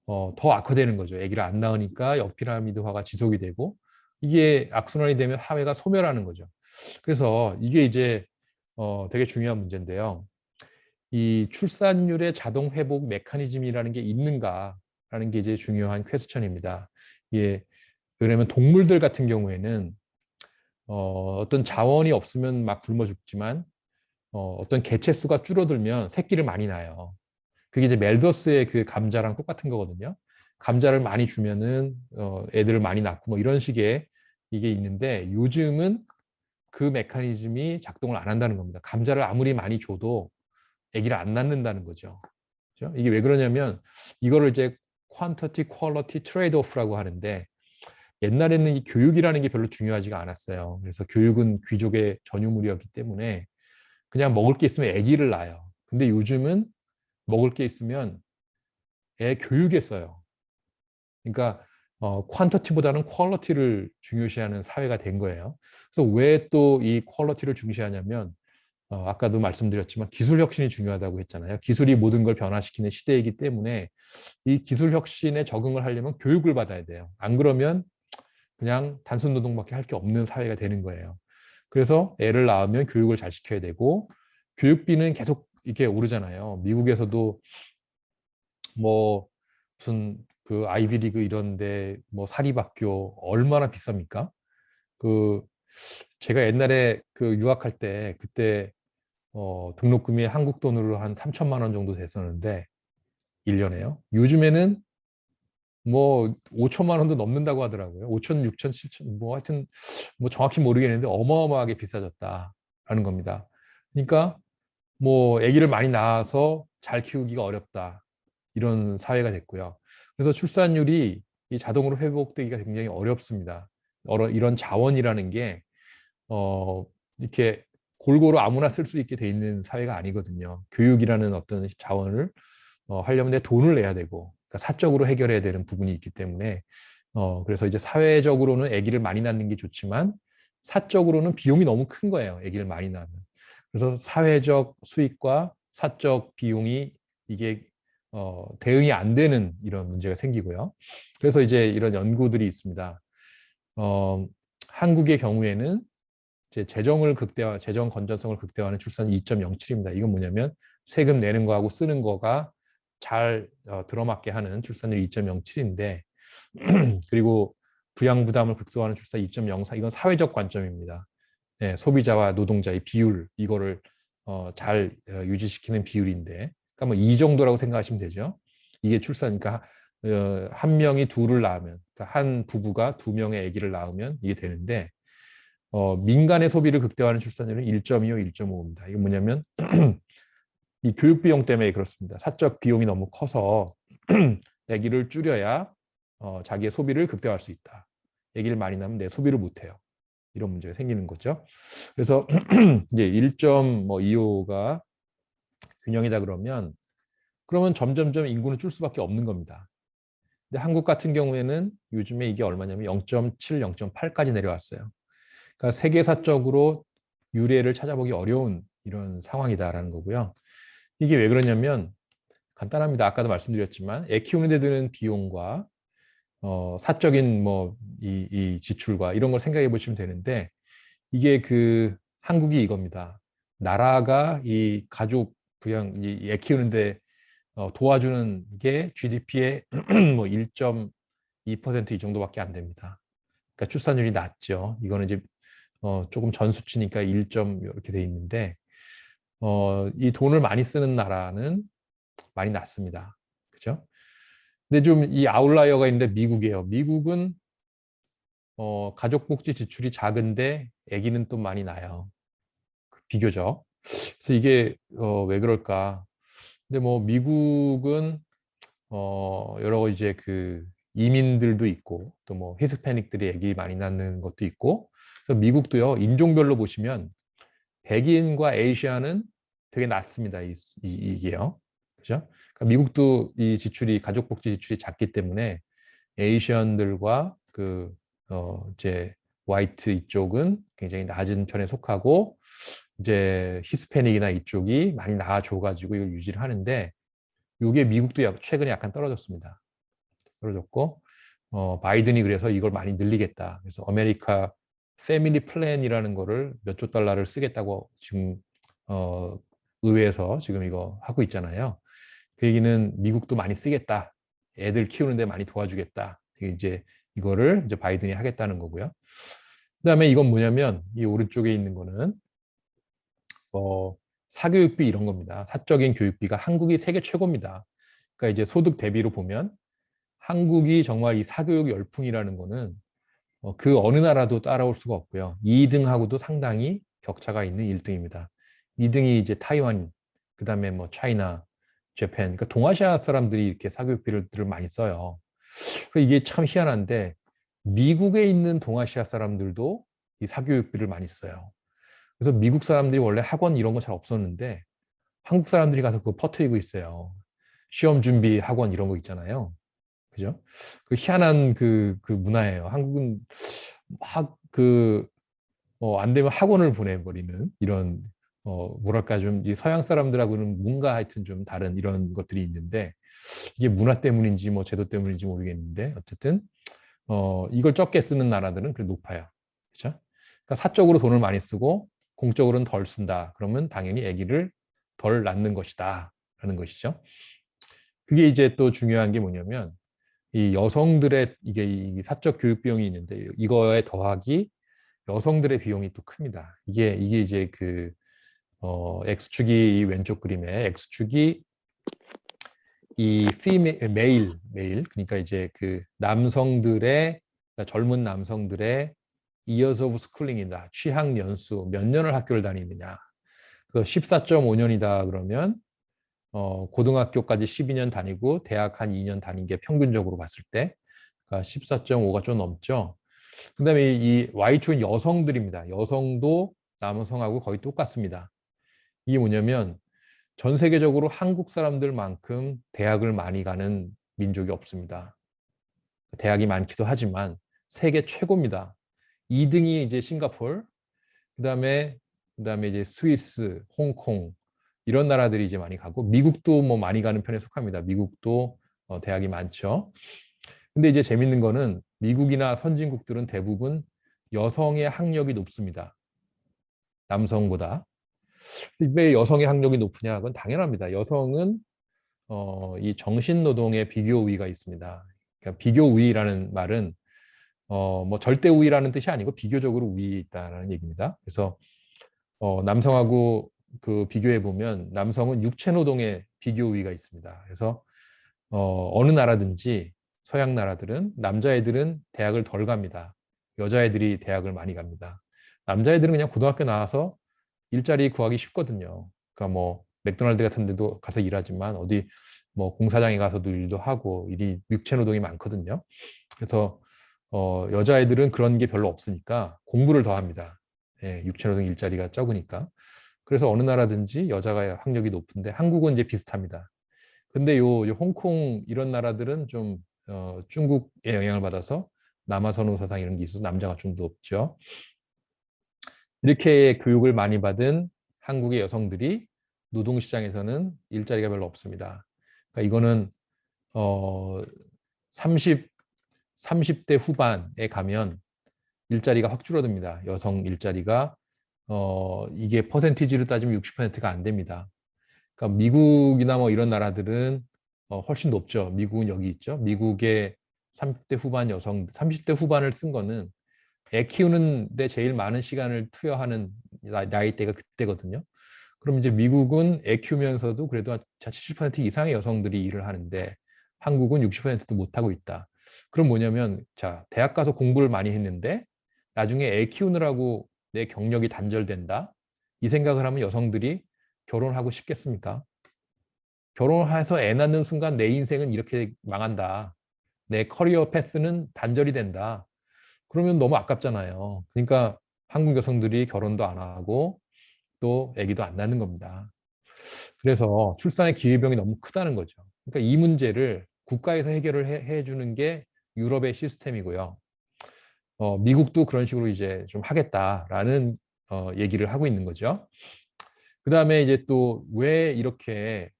더 악화되는 거죠. 아기를 안 낳으니까 역피라미드화가 지속이 되고, 이게 악순환이 되면 사회가 소멸하는 거죠. 그래서 이게 이제 되게 중요한 문제인데요. 이 출산율의 자동 회복 메커니즘이라는 게 있는가라는 게 이제 중요한 퀘스천입니다. 예, 왜냐면 동물들 같은 경우에는 어떤 자원이 없으면 막 굶어 죽지만 어떤 개체 수가 줄어들면 새끼를 많이 낳아요. 그게 이제 멜더스의 그 감자랑 똑같은 거거든요. 감자를 많이 주면은 애들을 많이 낳고 뭐 이런 식의 이게 있는데, 요즘은 그 메커니즘이 작동을 안 한다는 겁니다. 감자를 아무리 많이 줘도 아기를 안 낳는다는 거죠. 그렇죠? 이게 왜 그러냐면 이거를 이제 퀀터티 퀄리티 트레이드 오프라고 하는데, 옛날에는 이 교육이라는 게 별로 중요하지가 않았어요. 그래서 교육은 귀족의 전유물이었기 때문에 그냥 먹을 게 있으면 아기를 낳아요. 근데 요즘은 먹을 게 있으면 애 교육에 써요. 그러니까 퀀터티보다는 퀄리티를 중요시하는 사회가 된 거예요. 그래서 왜 또 이 퀄리티를 중시하냐면 아까도 말씀드렸지만 기술 혁신이 중요하다고 했잖아요. 기술이 모든 걸 변화시키는 시대이기 때문에 이 기술 혁신에 적응을 하려면 교육을 받아야 돼요. 안 그러면 그냥 단순 노동밖에 할 게 없는 사회가 되는 거예요. 그래서 애를 낳으면 교육을 잘 시켜야 되고, 교육비는 계속 이렇게 오르잖아요. 미국에서도 뭐 무슨 그 아이비리그 이런데 뭐 사립학교 얼마나 비쌉니까? 그 제가 옛날에 그 유학할 때 그때 등록금이 한국 돈으로 한 3천만 원 정도 됐었는데 1년에요. 요즘에는 뭐 5천만 원도 넘는다고 하더라고요. 5천, 6천, 7천 뭐 하여튼 뭐 정확히 모르겠는데 어마어마하게 비싸졌다라는 겁니다. 그러니까 뭐 아기를 많이 낳아서 잘 키우기가 어렵다, 이런 사회가 됐고요. 그래서 출산율이 이 자동으로 회복되기가 굉장히 어렵습니다. 이런 자원이라는 게 이렇게 골고루 아무나 쓸 수 있게 돼 있는 사회가 아니거든요. 교육이라는 어떤 자원을 하려면 내 돈을 내야 되고, 그러니까 사적으로 해결해야 되는 부분이 있기 때문에 그래서 이제 사회적으로는 아기를 많이 낳는 게 좋지만 사적으로는 비용이 너무 큰 거예요. 아기를 많이 낳으면. 그래서 사회적 수익과 사적 비용이 이게 대응이 안 되는 이런 문제가 생기고요. 그래서 이제 이런 연구들이 있습니다. 한국의 경우에는 이제 재정 건전성을 극대화하는 출산이 2.07입니다. 이건 뭐냐면 세금 내는 거하고 쓰는 거가 잘 들어맞게 하는 출산율이 2.07인데 그리고 부양 부담을 극소화하는 출산 2.04 이건 사회적 관점입니다. 네, 소비자와 노동자의 비율 이거를 잘 유지시키는 비율인데 그러니까 뭐 이 정도라고 생각하시면 되죠. 이게 출산이니까 한 명이 둘을 낳으면 그러니까 한 부부가 두 명의 아기를 낳으면 이게 되는데 민간의 소비를 극대화하는 출산율은 1.25, 1.5입니다. 이건 뭐냐면 이 교육 비용 때문에 그렇습니다. 사적 비용이 너무 커서 아기를 줄여야 자기의 소비를 극대화할 수 있다. 아기를 많이 낳으면 내 소비를 못해요. 이런 문제가 생기는 거죠. 그래서 이제 1.25가 균형이다 그러면 점점점 인구는 줄 수밖에 없는 겁니다. 근데 한국 같은 경우에는 요즘에 이게 얼마냐면 0.7, 0.8까지 내려왔어요. 그러니까 세계사적으로 유례를 찾아보기 어려운 이런 상황이다라는 거고요. 이게 왜 그러냐면 간단합니다. 아까도 말씀드렸지만 애 키우는 데 드는 비용과 사적인 이 지출과 이런 걸 생각해 보시면 되는데 이게 그 한국이 이겁니다. 나라가 이 가족 부양, 애 키우는데 도와주는 게 GDP의 뭐 1.2%이 정도밖에 안 됩니다. 그러니까 출산율이 낮죠. 이거는 이제 조금 전수치니까 1점 이렇게 돼 있는데 이 돈을 많이 쓰는 나라는 많이 낮습니다. 그죠? 근데 좀 이 아웃라이어가 있는데 미국이에요. 미국은 가족복지 지출이 작은데 아기는 또 많이 나요. 비교적. 그래서 이게 왜 그럴까? 근데 뭐 미국은 여러 이제 그 이민들도 있고 또 뭐 히스패닉들이 아기 많이 낳는 것도 있고 그래서 미국도요 인종별로 보시면 백인과 에이시아는 되게 낮습니다. 이게요. 그죠? 그러니까 미국도 이 지출이 가족복지 지출이 작기 때문에 에이시안들과 그 이제 화이트 이쪽은 굉장히 낮은 편에 속하고 이제 히스패닉이나 이쪽이 많이 나아져가지고 이걸 유지를 하는데 이게 미국도 최근에 약간 떨어졌습니다. 떨어졌고 바이든이 그래서 이걸 많이 늘리겠다. 그래서 아메리카 패밀리 플랜이라는 거를 몇 조 달러를 쓰겠다고 지금 의회에서 지금 이거 하고 있잖아요. 그 얘기는 미국도 많이 쓰겠다. 애들 키우는데 많이 도와주겠다. 이제 이거를 이제 바이든이 하겠다는 거고요. 그다음에 이건 뭐냐면 이 오른쪽에 있는 거는 사교육비 이런 겁니다. 사적인 교육비가 한국이 세계 최고입니다. 그러니까 이제 소득 대비로 보면 한국이 정말 이 사교육 열풍이라는 거는 그 어느 나라도 따라올 수가 없고요. 2등하고도 상당히 격차가 있는 1등입니다. 2등이 이제 타이완, 그 다음에 뭐 차이나, 재팬, 그러니까 동아시아 사람들이 이렇게 사교육비를 많이 써요. 이게 참 희한한데 미국에 있는 동아시아 사람들도 이 사교육비를 많이 써요. 그래서 미국 사람들이 원래 학원 이런 거 잘 없었는데 한국 사람들이 가서 그거 퍼뜨리고 있어요. 시험 준비 학원 이런 거 있잖아요. 그죠? 그 희한한 그 문화예요. 한국은 막 안 되면 학원을 보내버리는 이런 뭐랄까 좀 이 서양 사람들하고는 뭔가 하여튼 좀 다른 이런 것들이 있는데 이게 문화 때문인지 뭐 제도 때문인지 모르겠는데 어쨌든 이걸 적게 쓰는 나라들은 그래도 높아요. 그렇죠? 그러니까 사적으로 돈을 많이 쓰고 공적으로는 덜 쓴다. 그러면 당연히 아기를 덜 낳는 것이다. 라는 것이죠. 그게 이제 또 중요한 게 뭐냐면 이 여성들의 이게 이 사적 교육 비용이 있는데 이거에 더하기 여성들의 비용이 또 큽니다. 이게 이제 그 X축이 이 왼쪽 그림에 X축이 이 메일 그러니까 이제 그 남성들의 그러니까 젊은 남성들의 years of schooling이다. 취학 연수 몇 년을 학교를 다니느냐. 그 14.5년이다 그러면 고등학교까지 12년 다니고 대학 한 2년 다닌 게 평균적으로 봤을 때 그러니까 14.5가 좀 넘죠. 그다음에 이 Y축은 여성들입니다. 여성도 남성하고 거의 똑같습니다. 이게 뭐냐면 전 세계적으로 한국 사람들만큼 대학을 많이 가는 민족이 없습니다. 대학이 많기도 하지만 세계 최고입니다. 2등이 이제 싱가포르, 그다음에 그다음에 이제 스위스, 홍콩 이런 나라들이 이제 많이 가고 미국도 뭐 많이 가는 편에 속합니다. 미국도 대학이 많죠. 근데 이제 재밌는 거는 미국이나 선진국들은 대부분 여성의 학력이 높습니다. 남성보다. 왜 여성의 학력이 높으냐? 그건 당연합니다. 여성은 이 정신 노동에 비교 우위가 있습니다. 그러니까 비교 우위라는 말은 뭐 절대 우위라는 뜻이 아니고 비교적으로 우위에 있다는 얘기입니다. 그래서 남성하고 그 비교해 보면 남성은 육체 노동에 비교 우위가 있습니다. 그래서 어느 나라든지 서양 나라들은 남자애들은 대학을 덜 갑니다. 여자애들이 대학을 많이 갑니다. 남자애들은 그냥 고등학교 나와서 일자리 구하기 쉽거든요. 그러니까 뭐 맥도날드 같은 데도 가서 일하지만 어디 뭐 공사장에 가서도 일도 하고 일이 육체 노동이 많거든요. 그래서 여자애들은 그런 게 별로 없으니까 공부를 더 합니다. 예, 육체 노동 일자리가 적으니까. 그래서 어느 나라든지 여자가 학력이 높은데 한국은 이제 비슷합니다. 근데 요 홍콩 이런 나라들은 좀 중국의 영향을 받아서 남아선호 사상 이런 게 있어서 남자가 좀 더 없죠. 이렇게 교육을 많이 받은 한국의 여성들이 노동시장에서는 일자리가 별로 없습니다. 그러니까 이거는 30대 후반에 가면 일자리가 확 줄어듭니다. 여성 일자리가 이게 퍼센티지로 따지면 60%가 안 됩니다. 그러니까 미국이나 뭐 이런 나라들은 훨씬 높죠. 미국은 여기 있죠. 미국의 30대 후반 여성, 30대 후반을 쓴 거는 애 키우는데 제일 많은 시간을 투여하는 나이대가 그때거든요. 그럼 이제 미국은 애 키우면서도 그래도 70% 이상의 여성들이 일을 하는데 한국은 60%도 못하고 있다. 그럼 뭐냐면 자, 대학 가서 공부를 많이 했는데 나중에 애 키우느라고 내 경력이 단절된다. 이 생각을 하면 여성들이 결혼하고 싶겠습니까? 결혼해서 애 낳는 순간 내 인생은 이렇게 망한다. 내 커리어 패스는 단절이 된다. 그러면 너무 아깝잖아요. 그러니까 한국 여성들이 결혼도 안 하고 또 아기도 안 낳는 겁니다. 그래서 출산의 기회비용이 너무 크다는 거죠. 그러니까 이 문제를 국가에서 해결을 해주는 게 유럽의 시스템이고요. 미국도 그런 식으로 이제 좀 하겠다라는 얘기를 하고 있는 거죠. 그 다음에 이제 또 왜 이렇게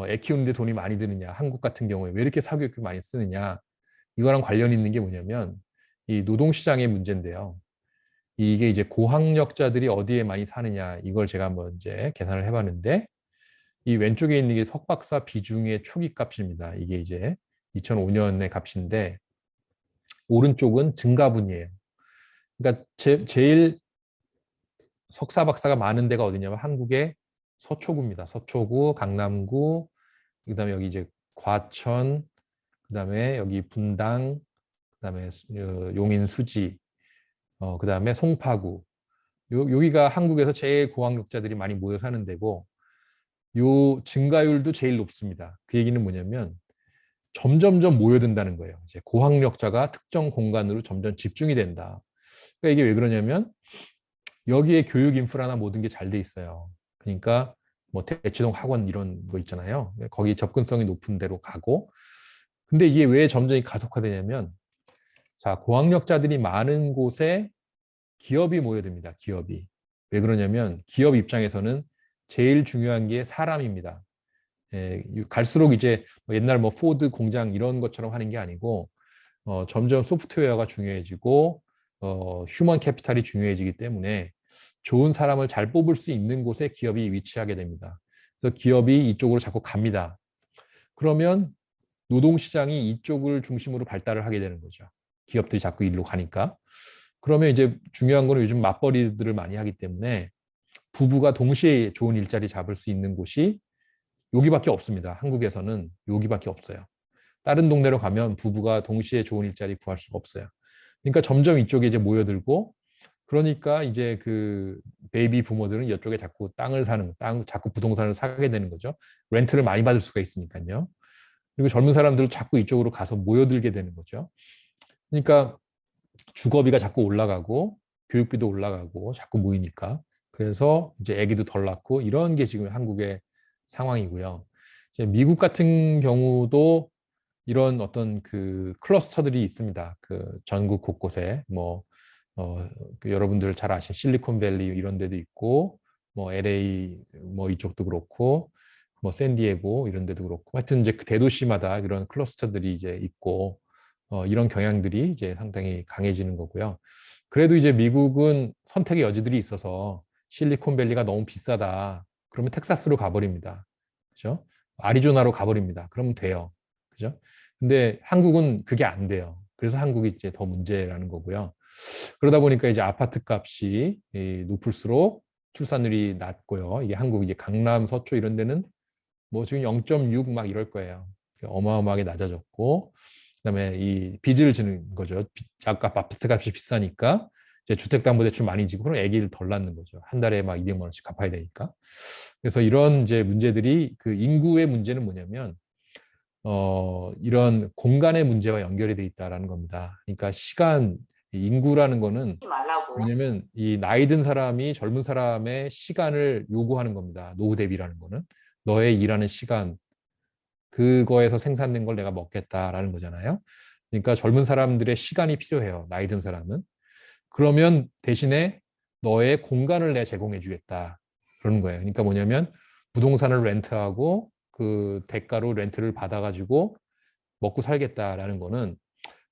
애 키우는데 돈이 많이 드느냐, 한국 같은 경우에 왜 이렇게 사교육비 많이 쓰느냐, 이거랑 관련 있는 게 뭐냐면 이 노동시장의 문제인데요. 이게 이제 고학력자들이 어디에 많이 사느냐, 이걸 제가 한번 이제 계산을 해봤는데 이 왼쪽에 있는 게 석박사 비중의 초기 값입니다. 이게 이제 2005년의 값인데 오른쪽은 증가분이에요. 그러니까 제일 석사 박사가 많은 데가 어디냐면 한국의 서초구입니다. 서초구, 강남구, 그다음에 여기 이제 과천, 그다음에 여기 분당, 그다음에 용인 수지, 그다음에 송파구. 여기가 한국에서 제일 고학력자들이 많이 모여 사는 데고 요 증가율도 제일 높습니다. 그 얘기는 뭐냐면 점점점 모여든다는 거예요. 이제 고학력자가 특정 공간으로 점점 집중이 된다. 그러니까 이게 왜 그러냐면 여기에 교육 인프라나 모든 게 잘 돼 있어요. 그러니까 뭐 대치동 학원 이런 거 있잖아요. 거기 접근성이 높은 데로 가고. 근데 이게 왜 점점 가속화되냐면 자, 고학력자들이 많은 곳에 기업이 모여듭니다. 기업이. 왜 그러냐면 기업 입장에서는 제일 중요한 게 사람입니다. 예, 갈수록 이제 옛날 뭐 포드 공장 이런 것처럼 하는 게 아니고 점점 소프트웨어가 중요해지고 휴먼 캐피탈이 중요해지기 때문에 좋은 사람을 잘 뽑을 수 있는 곳에 기업이 위치하게 됩니다. 그래서 기업이 이쪽으로 자꾸 갑니다. 그러면 노동시장이 이쪽을 중심으로 발달을 하게 되는 거죠. 기업들이 자꾸 일로 가니까. 그러면 이제 중요한 거는 요즘 맞벌이들을 많이 하기 때문에 부부가 동시에 좋은 일자리 잡을 수 있는 곳이 여기밖에 없습니다. 한국에서는 여기밖에 없어요. 다른 동네로 가면 부부가 동시에 좋은 일자리 구할 수가 없어요. 그러니까 점점 이쪽에 이제 모여들고 그러니까 이제 그 베이비 부모들은 이쪽에 자꾸 자꾸 부동산을 사게 되는 거죠. 렌트를 많이 받을 수가 있으니까요. 그리고 젊은 사람들 자꾸 이쪽으로 가서 모여들게 되는 거죠. 그러니까 주거비가 자꾸 올라가고 교육비도 올라가고 자꾸 모이니까 그래서 이제 아기도 덜 낳고 이런 게 지금 한국의 상황이고요. 이제 미국 같은 경우도 이런 어떤 그 클러스터들이 있습니다. 그 전국 곳곳에 뭐 그 여러분들 잘 아시는 실리콘밸리 이런 데도 있고, 뭐 LA 뭐 이쪽도 그렇고, 뭐 샌디에고 이런 데도 그렇고, 하여튼 이제 그 대도시마다 이런 클러스터들이 이제 있고, 이런 경향들이 이제 상당히 강해지는 거고요. 그래도 이제 미국은 선택의 여지들이 있어서 실리콘밸리가 너무 비싸다. 그러면 텍사스로 가버립니다. 그죠? 아리조나로 가버립니다. 그러면 돼요. 그죠? 근데 한국은 그게 안 돼요. 그래서 한국이 이제 더 문제라는 거고요. 그러다 보니까 이제 아파트 값이 높을수록 출산율이 낮고요. 이게 한국 이제 강남, 서초 이런 데는 뭐 지금 0.6 막 이럴 거예요. 어마어마하게 낮아졌고, 그다음에 이 빚을 지는 거죠. 아까 아파트 값이 비싸니까 이제 주택담보대출 많이 지고 그럼 아기를 덜 낳는 거죠. 한 달에 막 200만 원씩 갚아야 되니까. 그래서 이런 이제 문제들이 그 인구의 문제는 뭐냐면 이런 공간의 문제와 연결이 돼 있다라는 겁니다. 그러니까 시간, 인구라는 거는 뭐냐면 이 나이 든 사람이 젊은 사람의 시간을 요구하는 겁니다. 노후 대비라는 거는 너의 일하는 시간, 그거에서 생산된 걸 내가 먹겠다라는 거잖아요. 그러니까 젊은 사람들의 시간이 필요해요. 나이 든 사람은. 그러면 대신에 너의 공간을 내가 제공해 주겠다. 그러는 거예요. 그러니까 뭐냐면 부동산을 렌트하고 그 대가로 렌트를 받아가지고 먹고 살겠다라는 거는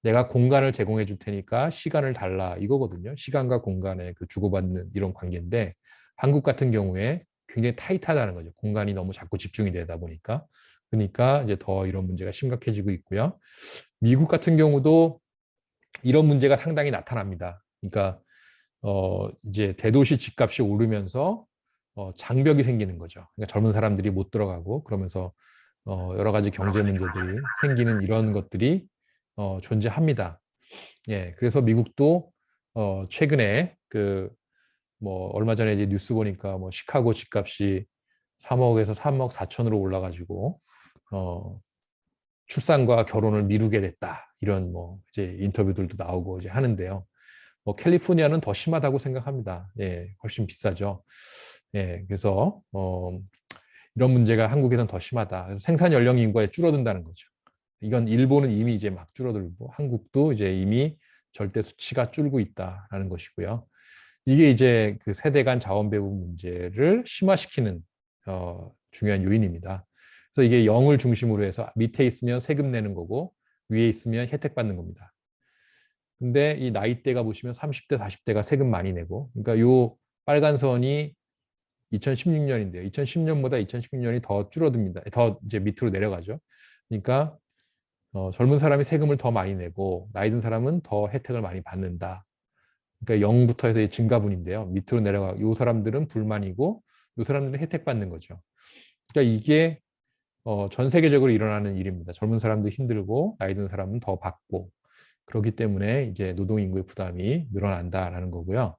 내가 공간을 제공해 줄 테니까 시간을 달라 이거거든요. 시간과 공간의 그 주고받는 이런 관계인데 한국 같은 경우에 굉장히 타이트하다는 거죠. 공간이 너무 자꾸 집중이 되다 보니까. 그러니까 이제 더 이런 문제가 심각해지고 있고요. 미국 같은 경우도 이런 문제가 상당히 나타납니다. 그러니까 이제 대도시 집값이 오르면서 장벽이 생기는 거죠. 그러니까 젊은 사람들이 못 들어가고 그러면서 여러 가지 경제 문제들이 생기는 이런 것들이 존재합니다. 예, 그래서 미국도 최근에 그 뭐 얼마 전에 이제 뉴스 보니까 뭐 시카고 집값이 3억에서 3억 4천으로 올라가지고 출산과 결혼을 미루게 됐다. 이런 뭐 이제 인터뷰들도 나오고 이제 하는데요. 뭐 캘리포니아는 더 심하다고 생각합니다. 예, 훨씬 비싸죠. 예, 그래서 이런 문제가 한국에선 더 심하다. 그래서 생산 연령 인구가 줄어든다는 거죠. 이건 일본은 이미 이제 막 줄어들고 한국도 이제 이미 절대 수치가 줄고 있다라는 것이고요. 이게 이제 그 세대 간 자원 배분 문제를 심화시키는 중요한 요인입니다. 그래서 이게 0을 중심으로 해서 밑에 있으면 세금 내는 거고 위에 있으면 혜택 받는 겁니다. 근데 이 나이대가 보시면 30대, 40대가 세금 많이 내고, 그러니까 요 빨간 선이 2016년인데요. 2010년보다 2016년이 더 줄어듭니다. 더 이제 밑으로 내려가죠. 그러니까 젊은 사람이 세금을 더 많이 내고 나이 든 사람은 더 혜택을 많이 받는다. 그러니까 0부터 해서 증가분인데요. 밑으로 내려가 요 사람들은 불만이고 요 사람들은 혜택 받는 거죠. 그러니까 이게 전 세계적으로 일어나는 일입니다. 젊은 사람도 힘들고 나이 든 사람은 더 받고 그렇기 때문에 이제 노동인구의 부담이 늘어난다라는 거고요.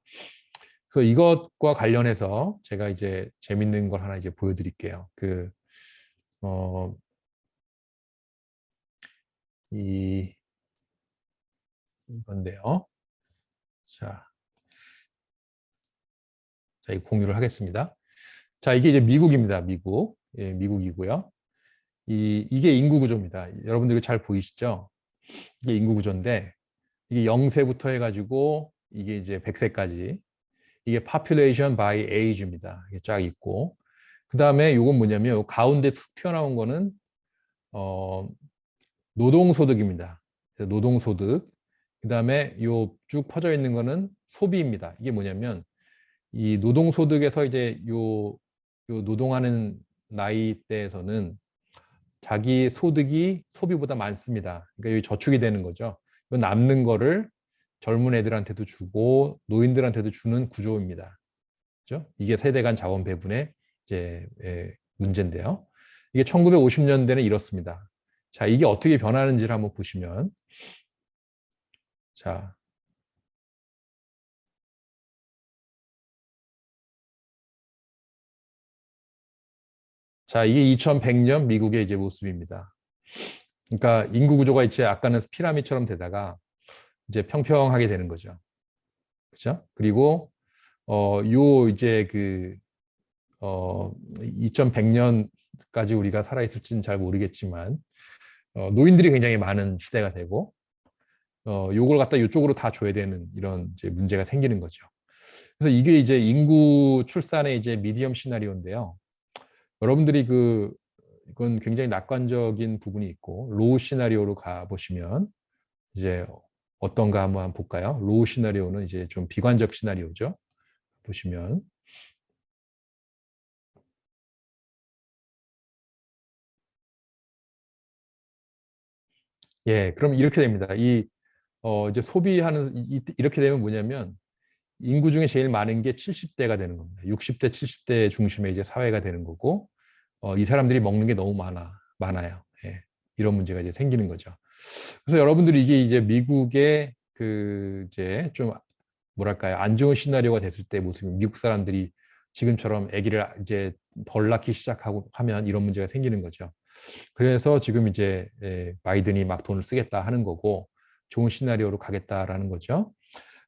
그래서 이것과 관련해서 제가 이제 재밌는 걸 하나 이제 보여드릴게요. 어, 이건데요. 자, 이 공유를 하겠습니다. 자, 이게 이제 미국입니다. 미국. 예, 미국이고요. 이게 인구 구조입니다. 여러분들이 잘 보이시죠? 이게 인구 구조인데 이게 0세부터 해가지고 이게 이제 100세까지 이게 population by age입니다. 이게 쫙 있고 그 다음에 이건 뭐냐면 요 가운데 툭 튀어나온 거는 어, 노동소득입니다. 노동소득. 그 다음에 요 쭉 퍼져 있는 거는 소비입니다. 이게 뭐냐면 이 노동소득에서 이제 요 노동하는 나이대에서는 자기 소득이 소비보다 많습니다. 그러니까 여기 저축이 되는 거죠. 이 남는 거를 젊은 애들한테도 주고 노인들한테도 주는 구조입니다. 그죠? 이게 세대 간 자원 배분의 이제 문제인데요. 이게 1950년대는 이렇습니다. 자, 이게 어떻게 변하는지를 한번 보시면 자, 이게 2100년 미국의 이제 모습입니다. 그러니까 인구 구조가 이제 아까는 피라미처럼 되다가 이제 평평하게 되는 거죠. 그렇죠? 그리고 요 이제 2100년까지 우리가 살아 있을지는 잘 모르겠지만 노인들이 굉장히 많은 시대가 되고 요걸 갖다 이쪽으로 다 줘야 되는 이런 이제 문제가 생기는 거죠. 그래서 이게 이제 인구 출산의 이제 미디엄 시나리오인데요. 여러분들이 이건 굉장히 낙관적인 부분이 있고 로우 시나리오로 가 보시면 이제 어떤가 한번 볼까요? 로우 시나리오는 이제 좀 비관적 시나리오죠. 보시면 예, 그럼 이렇게 됩니다. 이제 소비하는 이렇게 되면 뭐냐면 인구 중에 제일 많은 게 70대가 되는 겁니다. 60대, 70대 중심의 이제 사회가 되는 거고 이 사람들이 먹는 게 너무 많아요. 예, 이런 문제가 이제 생기는 거죠. 그래서 여러분들이 이게 이제 미국의 이제 좀 뭐랄까요 안 좋은 시나리오가 됐을 때 모습이 미국 사람들이 지금처럼 아기를 이제 덜 낳기 시작하고 하면 이런 문제가 생기는 거죠. 그래서 지금 이제 바이든이 막 돈을 쓰겠다 하는 거고 좋은 시나리오로 가겠다라는 거죠.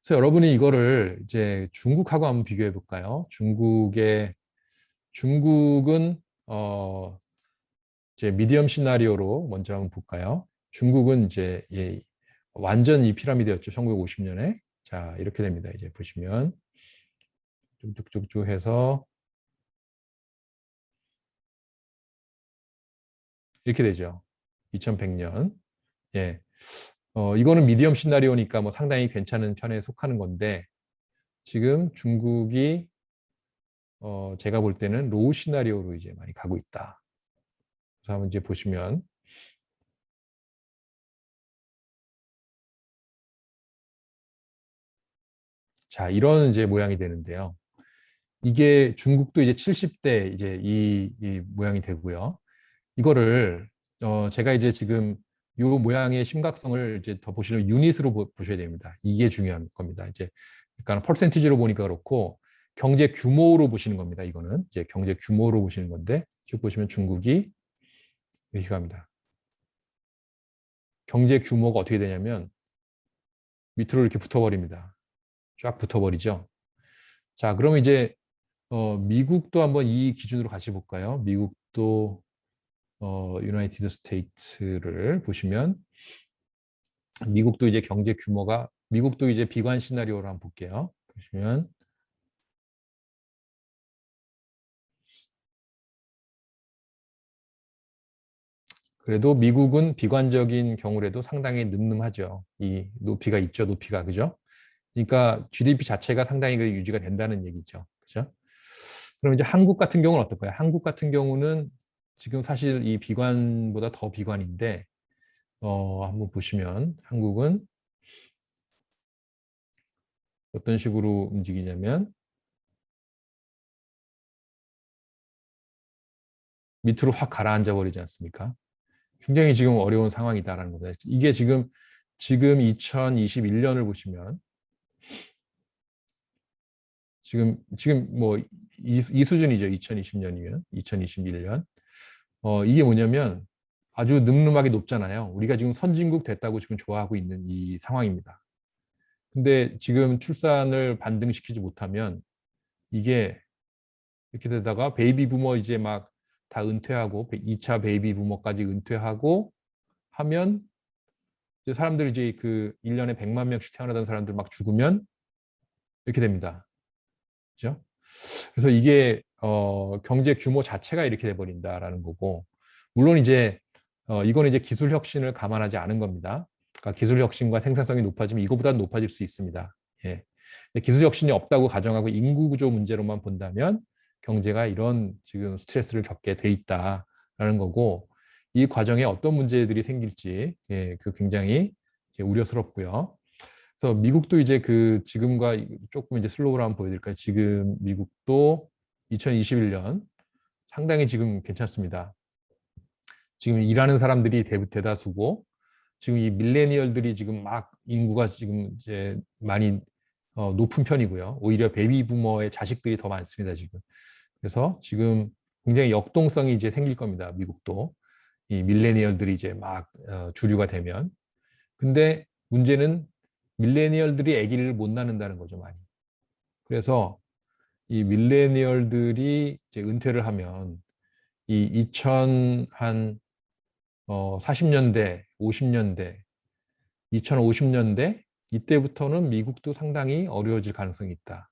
그래서 여러분이 이거를 이제 중국하고 한번 비교해 볼까요? 중국은 이제 미디엄 시나리오로 먼저 한번 볼까요? 중국은 이제 완전 이 피라미드였죠. 1950년에. 자, 이렇게 됩니다. 이제 보시면 쭉쭉쭉쭉 해서 이렇게 되죠. 2100년. 예. 이거는 미디엄 시나리오니까 뭐 상당히 괜찮은 편에 속하는 건데 지금 중국이 제가 볼 때는 로우 시나리오로 이제 많이 가고 있다. 그래서 한번 이제 보시면 자, 이런 이제 모양이 되는데요. 이게 중국도 이제 70대 이제 이 모양이 되고요. 이거를 제가 이제 지금 이 모양의 심각성을 이제 더 보시면 유닛으로 보셔야 됩니다. 이게 중요한 겁니다. 이제 그러니까 퍼센티지로 보니까 그렇고 경제 규모로 보시는 겁니다. 이거는 이제 경제 규모로 보시는 건데 쭉 보시면 중국이 이렇게 갑니다. 경제 규모가 어떻게 되냐면 밑으로 이렇게 붙어버립니다. 쫙 붙어버리죠. 자, 그러면 이제 미국도 한번 이 기준으로 같이 볼까요? 미국도 유나이티드 스테이트를 보시면 미국도 이제 경제 규모가 미국도 이제 비관 시나리오로 한번 볼게요. 보시면 그래도 미국은 비관적인 경우라도 상당히 늠름하죠. 이 높이가 있죠, 높이가 그죠? 그러니까 GDP 자체가 상당히 유지가 된다는 얘기죠, 그죠? 그럼 이제 한국 같은 경우는 어떨까요? 한국 같은 경우는 지금 사실 이 비관보다 더 비관인데 한번 보시면 한국은 어떤 식으로 움직이냐면 밑으로 확 가라앉아 버리지 않습니까? 굉장히 지금 어려운 상황이다라는 겁니다. 이게 지금 2021년을 보시면 지금 뭐 이 수준이죠. 2020년이면 2021년. 이게 뭐냐면 아주 늠름하게 높잖아요. 우리가 지금 선진국 됐다고 지금 좋아하고 있는 이 상황입니다. 근데 지금 출산을 반등시키지 못하면 이게 이렇게 되다가 베이비 부머 이제 막 다 은퇴하고 2차 베이비 부머까지 은퇴하고 하면 이제 사람들이 이제 1년에 100만 명씩 태어나던 사람들 막 죽으면 이렇게 됩니다. 그죠? 그래서 이게 경제 규모 자체가 이렇게 돼 버린다라는 거고 물론 이제 이거는 이제 기술 혁신을 감안하지 않은 겁니다. 그러니까 기술 혁신과 생산성이 높아지면 이거보다 높아질 수 있습니다. 예. 기술 혁신이 없다고 가정하고 인구 구조 문제로만 본다면 경제가 이런 지금 스트레스를 겪게 돼 있다라는 거고 이 과정에 어떤 문제들이 생길지 굉장히 우려스럽고요. 그래서 미국도 이제 지금과 조금 이제 슬로우로 한번 보여드릴까요? 지금 미국도 2021년 상당히 지금 괜찮습니다. 지금 일하는 사람들이 대다수고 지금 이 밀레니얼들이 지금 막 인구가 지금 이제 많이 높은 편이고요. 오히려 베이비 부머의 자식들이 더 많습니다, 지금. 그래서 지금 굉장히 역동성이 이제 생길 겁니다, 미국도. 이 밀레니얼들이 이제 막 주류가 되면. 근데 문제는 밀레니얼들이 아기를 못 낳는다는 거죠, 많이. 그래서 이 밀레니얼들이 이제 은퇴를 하면 이 2000한 40년대, 50년대 2050년대 이때부터는 미국도 상당히 어려워질 가능성이 있다.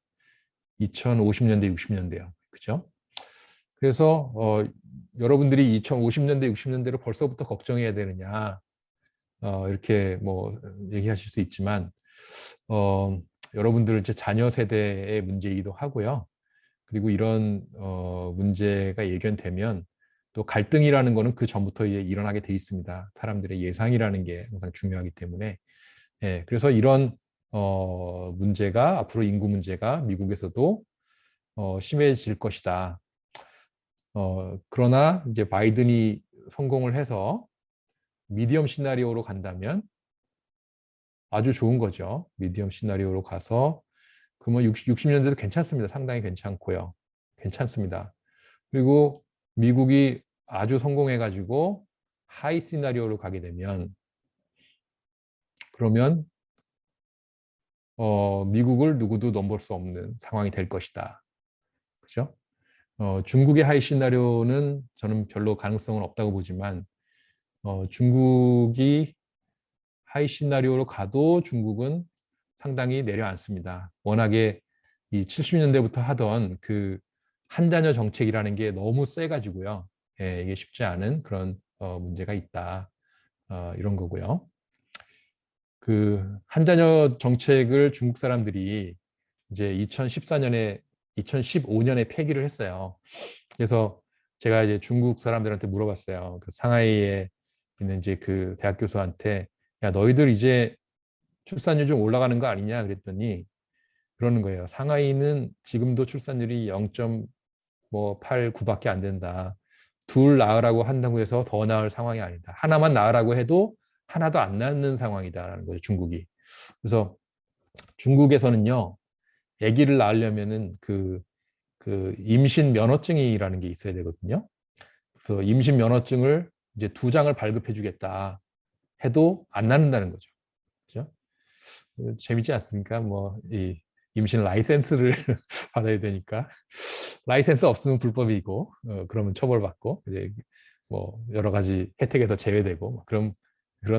2050년대, 60년대요. 그죠? 그래서 여러분들이 2050년대, 60년대로 벌써부터 걱정해야 되느냐 이렇게 뭐 얘기하실 수 있지만 여러분들 이제 자녀 세대의 문제이기도 하고요. 그리고 이런 문제가 예견되면 또 갈등이라는 거는 그 전부터 일어나게 돼 있습니다. 사람들의 예상이라는 게 항상 중요하기 때문에 예, 그래서 이런 문제가 앞으로 인구 문제가 미국에서도 심해질 것이다. 그러나 이제 바이든이 성공을 해서 미디엄 시나리오로 간다면 아주 좋은 거죠. 미디엄 시나리오로 가서 그러면 60년대도 괜찮습니다. 상당히 괜찮고요. 괜찮습니다. 그리고 미국이 아주 성공해가지고 하이 시나리오로 가게 되면 그러면 미국을 누구도 넘볼 수 없는 상황이 될 것이다. 그죠? 중국의 하이 시나리오는 저는 별로 가능성은 없다고 보지만 중국이 하이 시나리오로 가도 중국은 상당히 내려앉습니다. 워낙에 이 70년대부터 하던 그 한자녀 정책이라는 게 너무 세가지고요. 예, 이게 쉽지 않은 그런 문제가 있다. 이런 거고요. 그 한자녀 정책을 중국 사람들이 이제 2014년에 2015년에 폐기를 했어요. 그래서 제가 이제 중국 사람들한테 물어봤어요. 그 상하이에 있는 이제 그 대학 교수한테 야 너희들 이제 출산율 좀 올라가는 거 아니냐 그랬더니 그러는 거예요. 상하이는 지금도 출산율이 0.89밖에 안 된다. 둘 낳으라고 한다고 해서 더 낳을 상황이 아니다. 하나만 낳으라고 해도 하나도 안 낳는 상황이다라는 거죠, 중국이. 그래서 중국에서는요, 아기를 낳으려면은 그 임신 면허증이라는 게 있어야 되거든요. 그래서 임신 면허증을 이제 2장을 발급해 주겠다 해도 안 낳는다는 거죠. 그죠? 재밌지 않습니까? 뭐, 이 임신 라이센스를 받아야 되니까. 라이센스 없으면 불법이고, 그러면 처벌받고, 이제 뭐, 여러 가지 혜택에서 제외되고, 뭐 그런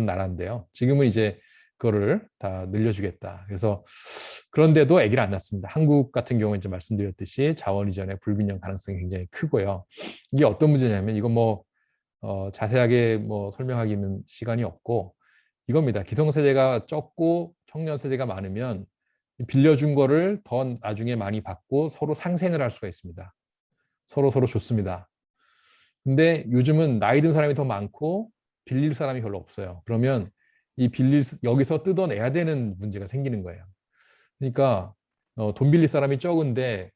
나라인데요. 지금은 이제 그거를 다 늘려주겠다. 그래서 그런데도 아기를 안 낳습니다. 한국 같은 경우는 이제 말씀드렸듯이 자원 이전의 불균형 가능성이 굉장히 크고요. 이게 어떤 문제냐면, 이건 뭐, 자세하게 뭐 설명하기는 시간이 없고, 이겁니다. 기성세대가 적고 청년 세대가 많으면 빌려준 거를 더 나중에 많이 받고 서로 상생을 할 수가 있습니다. 서로 좋습니다. 근데 요즘은 나이 든 사람이 더 많고 빌릴 사람이 별로 없어요. 그러면 이 여기서 뜯어내야 되는 문제가 생기는 거예요. 그러니까 돈 빌릴 사람이 적은데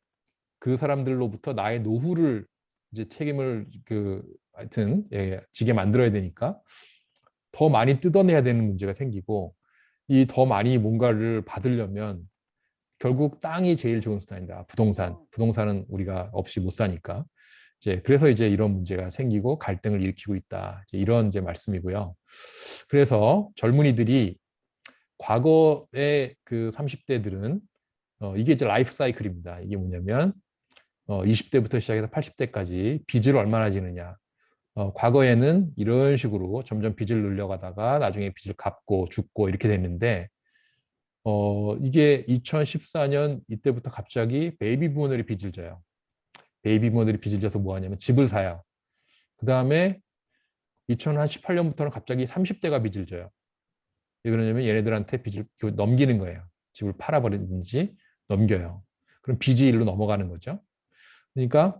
그 사람들로부터 나의 노후를 이제 책임을 하여튼 지게 만들어야 되니까 더 많이 뜯어내야 되는 문제가 생기고 이 더 많이 뭔가를 받으려면 결국 땅이 제일 좋은 수단이다. 부동산은 우리가 없이 못 사니까. 그래서 이제 이런 문제가 생기고 갈등을 일으키고 있다. 이런 이제 말씀이고요. 그래서 젊은이들이 과거의 그 30대들은 이게 이제 라이프 사이클입니다. 이게 뭐냐면 20대부터 시작해서 80대까지 빚을 얼마나 지느냐. 과거에는 이런 식으로 점점 빚을 늘려가다가 나중에 빚을 갚고 죽고 이렇게 됐는데 이게 2014년 이때부터 갑자기 베이비 부모들이 빚을 져요. 베이비 부모들이 빚을 져서 뭐 하냐면 집을 사요. 그 다음에 2018년부터는 갑자기 30대가 빚을 져요. 왜 그러냐면 얘네들한테 빚을 넘기는 거예요. 집을 팔아버리든지 넘겨요. 그럼 빚이 일로 넘어가는 거죠. 그러니까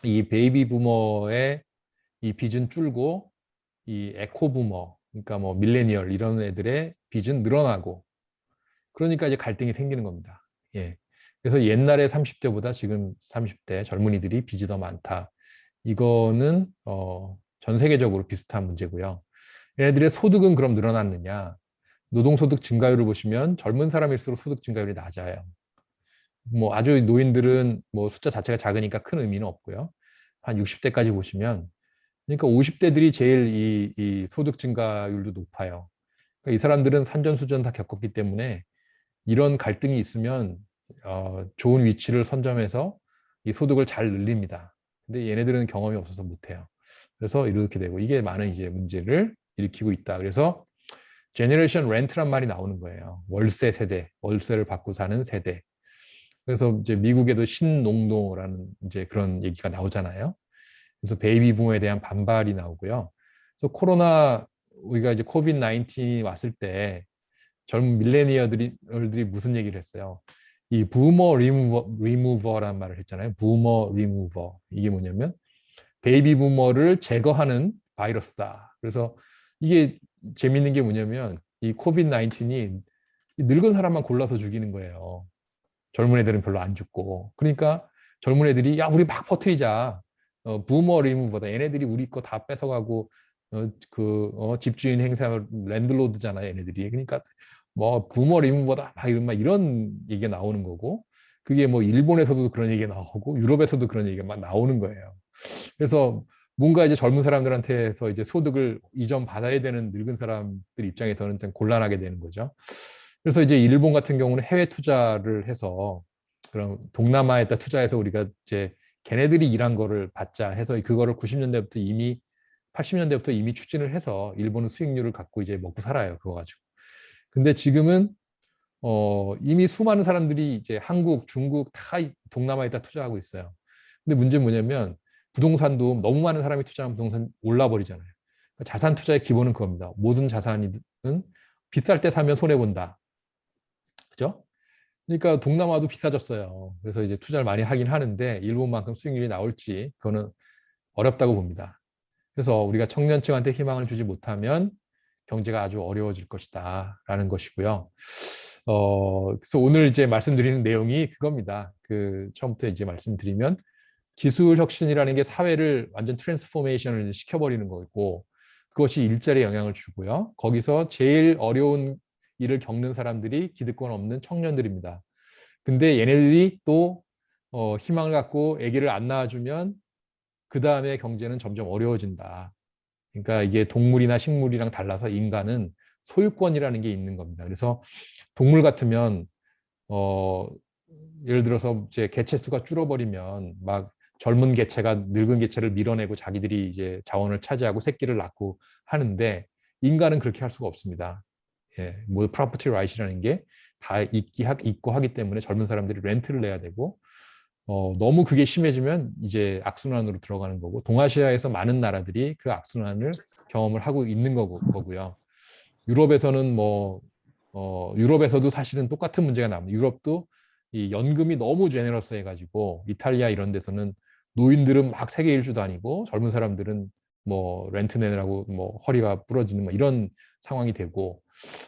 이 베이비 부모의 이 빚은 줄고 이 에코 부모, 그러니까 뭐 밀레니얼 이런 애들의 빚은 늘어나고 그러니까 이제 갈등이 생기는 겁니다. 예. 그래서 옛날에 30대보다 지금 30대 젊은이들이 빚이 더 많다. 이거는 전 세계적으로 비슷한 문제고요. 얘네들의 소득은 그럼 늘어났느냐? 노동소득 증가율을 보시면 젊은 사람일수록 소득 증가율이 낮아요. 뭐 아주 노인들은 뭐 숫자 자체가 작으니까 큰 의미는 없고요. 한 60대까지 보시면 그러니까 50대들이 제일 이 소득 증가율도 높아요. 그러니까 이 사람들은 산전수전 다 겪었기 때문에 이런 갈등이 있으면 좋은 위치를 선점해서 이 소득을 잘 늘립니다. 근데 얘네들은 경험이 없어서 못해요. 그래서 이렇게 되고 이게 많은 이제 문제를 일으키고 있다. 그래서 제너레이션 렌트란 말이 나오는 거예요. 월세 세대, 월세를 받고 사는 세대. 그래서 이제 미국에도 신농노라는 이제 그런 얘기가 나오잖아요. 그래서 베이비 붐에 대한 반발이 나오고요. 그래서 코로나 우리가 이제 코비드 19이 왔을 때 젊은 밀레니얼들이 무슨 얘기를 했어요? 이 부머 리무버란 말을 했잖아요. 부머 리무버. 이게 뭐냐면 베이비 부머를 제거하는 바이러스다. 그래서 이게 재밌는 게 뭐냐면 이 코비드 19이 늙은 사람만 골라서 죽이는 거예요. 젊은 애들은 별로 안 죽고. 그러니까 젊은 애들이 야 우리 막 퍼뜨리자. 부머 리무버다. 얘네들이 우리 거 다 뺏어가고 집주인 행사 랜드로드잖아요. 얘네들이. 그러니까 뭐 부머 리무버다. 막 이런 얘기가 나오는 거고. 그게 뭐 일본에서도 그런 얘기가 나오고 유럽에서도 그런 얘기가 막 나오는 거예요. 그래서 뭔가 이제 젊은 사람들한테서 이제 소득을 이전 받아야 되는 늙은 사람들 입장에서는 좀 곤란하게 되는 거죠. 그래서 이제 일본 같은 경우는 해외 투자를 해서 그런 동남아에다 투자해서 우리가 이제 걔네들이 일한 거를 받자 해서 그거를 90년대부터 이미 80년대부터 이미 추진을 해서 일본은 수익률을 갖고 이제 먹고 살아요. 그거 가지고. 근데 지금은 이미 수많은 사람들이 이제 한국, 중국 다 동남아에다 투자하고 있어요. 근데 문제는 뭐냐면 부동산도 너무 많은 사람이 투자하면 부동산 올라버리잖아요. 그러니까 자산 투자의 기본은 그겁니다. 모든 자산은 비쌀 때 사면 손해본다. 그죠? 그러니까 동남아도 비싸졌어요. 그래서 이제 투자를 많이 하긴 하는데 일본만큼 수익률이 나올지 그거는 어렵다고 봅니다. 그래서 우리가 청년층한테 희망을 주지 못하면 경제가 아주 어려워질 것이다 라는 것이고요. 그래서 오늘 이제 말씀드리는 내용이 그겁니다. 처음부터 이제 말씀드리면 기술 혁신이라는 게 사회를 완전 트랜스포메이션을 시켜버리는 거고 그것이 일자리에 영향을 주고요. 거기서 제일 어려운 일을 겪는 사람들이 기득권 없는 청년들입니다. 근데 얘네들이 또 희망을 갖고 아기를 안 낳아주면 그 다음에 경제는 점점 어려워진다. 그러니까 이게 동물이나 식물이랑 달라서 인간은 소유권이라는 게 있는 겁니다. 그래서 동물 같으면 예를 들어서 이제 개체 수가 줄어버리면 막 젊은 개체가 늙은 개체를 밀어내고 자기들이 이제 자원을 차지하고 새끼를 낳고 하는데 인간은 그렇게 할 수가 없습니다. 예, 뭐 프로퍼티 라이트라는 게 다 있고 하기 때문에 젊은 사람들이 렌트를 내야 되고 너무 그게 심해지면 이제 악순환으로 들어가는 거고 동아시아에서 많은 나라들이 그 악순환을 경험을 하고 있는 거고요. 유럽에서는 유럽에서도 사실은 똑같은 문제가 나옵니다. 유럽도 이 연금이 너무 제너러스 해가지고 이탈리아 이런 데서는 노인들은 막 세계 일주 다니고 젊은 사람들은 뭐 렌트 내느라고 뭐 허리가 부러지는 뭐 이런 상황이 되고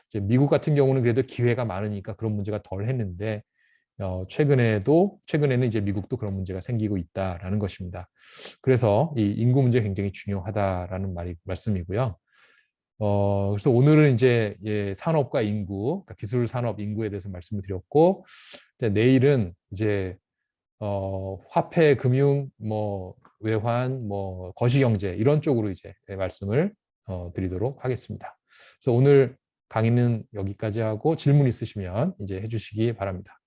이제 미국 같은 경우는 그래도 기회가 많으니까 그런 문제가 덜 했는데 최근에는 이제 미국도 그런 문제가 생기고 있다라는 것입니다. 그래서 이 인구 문제 굉장히 중요하다라는 말씀이고요. 그래서 오늘은 이제 산업과 인구, 그러니까 기술 산업 인구에 대해서 말씀을 드렸고, 내일은 이제 화폐, 금융, 뭐 외환, 뭐 거시경제 이런 쪽으로 이제 말씀을 드리도록 하겠습니다. 그래서 오늘 강의는 여기까지 하고 질문 있으시면 이제 해주시기 바랍니다.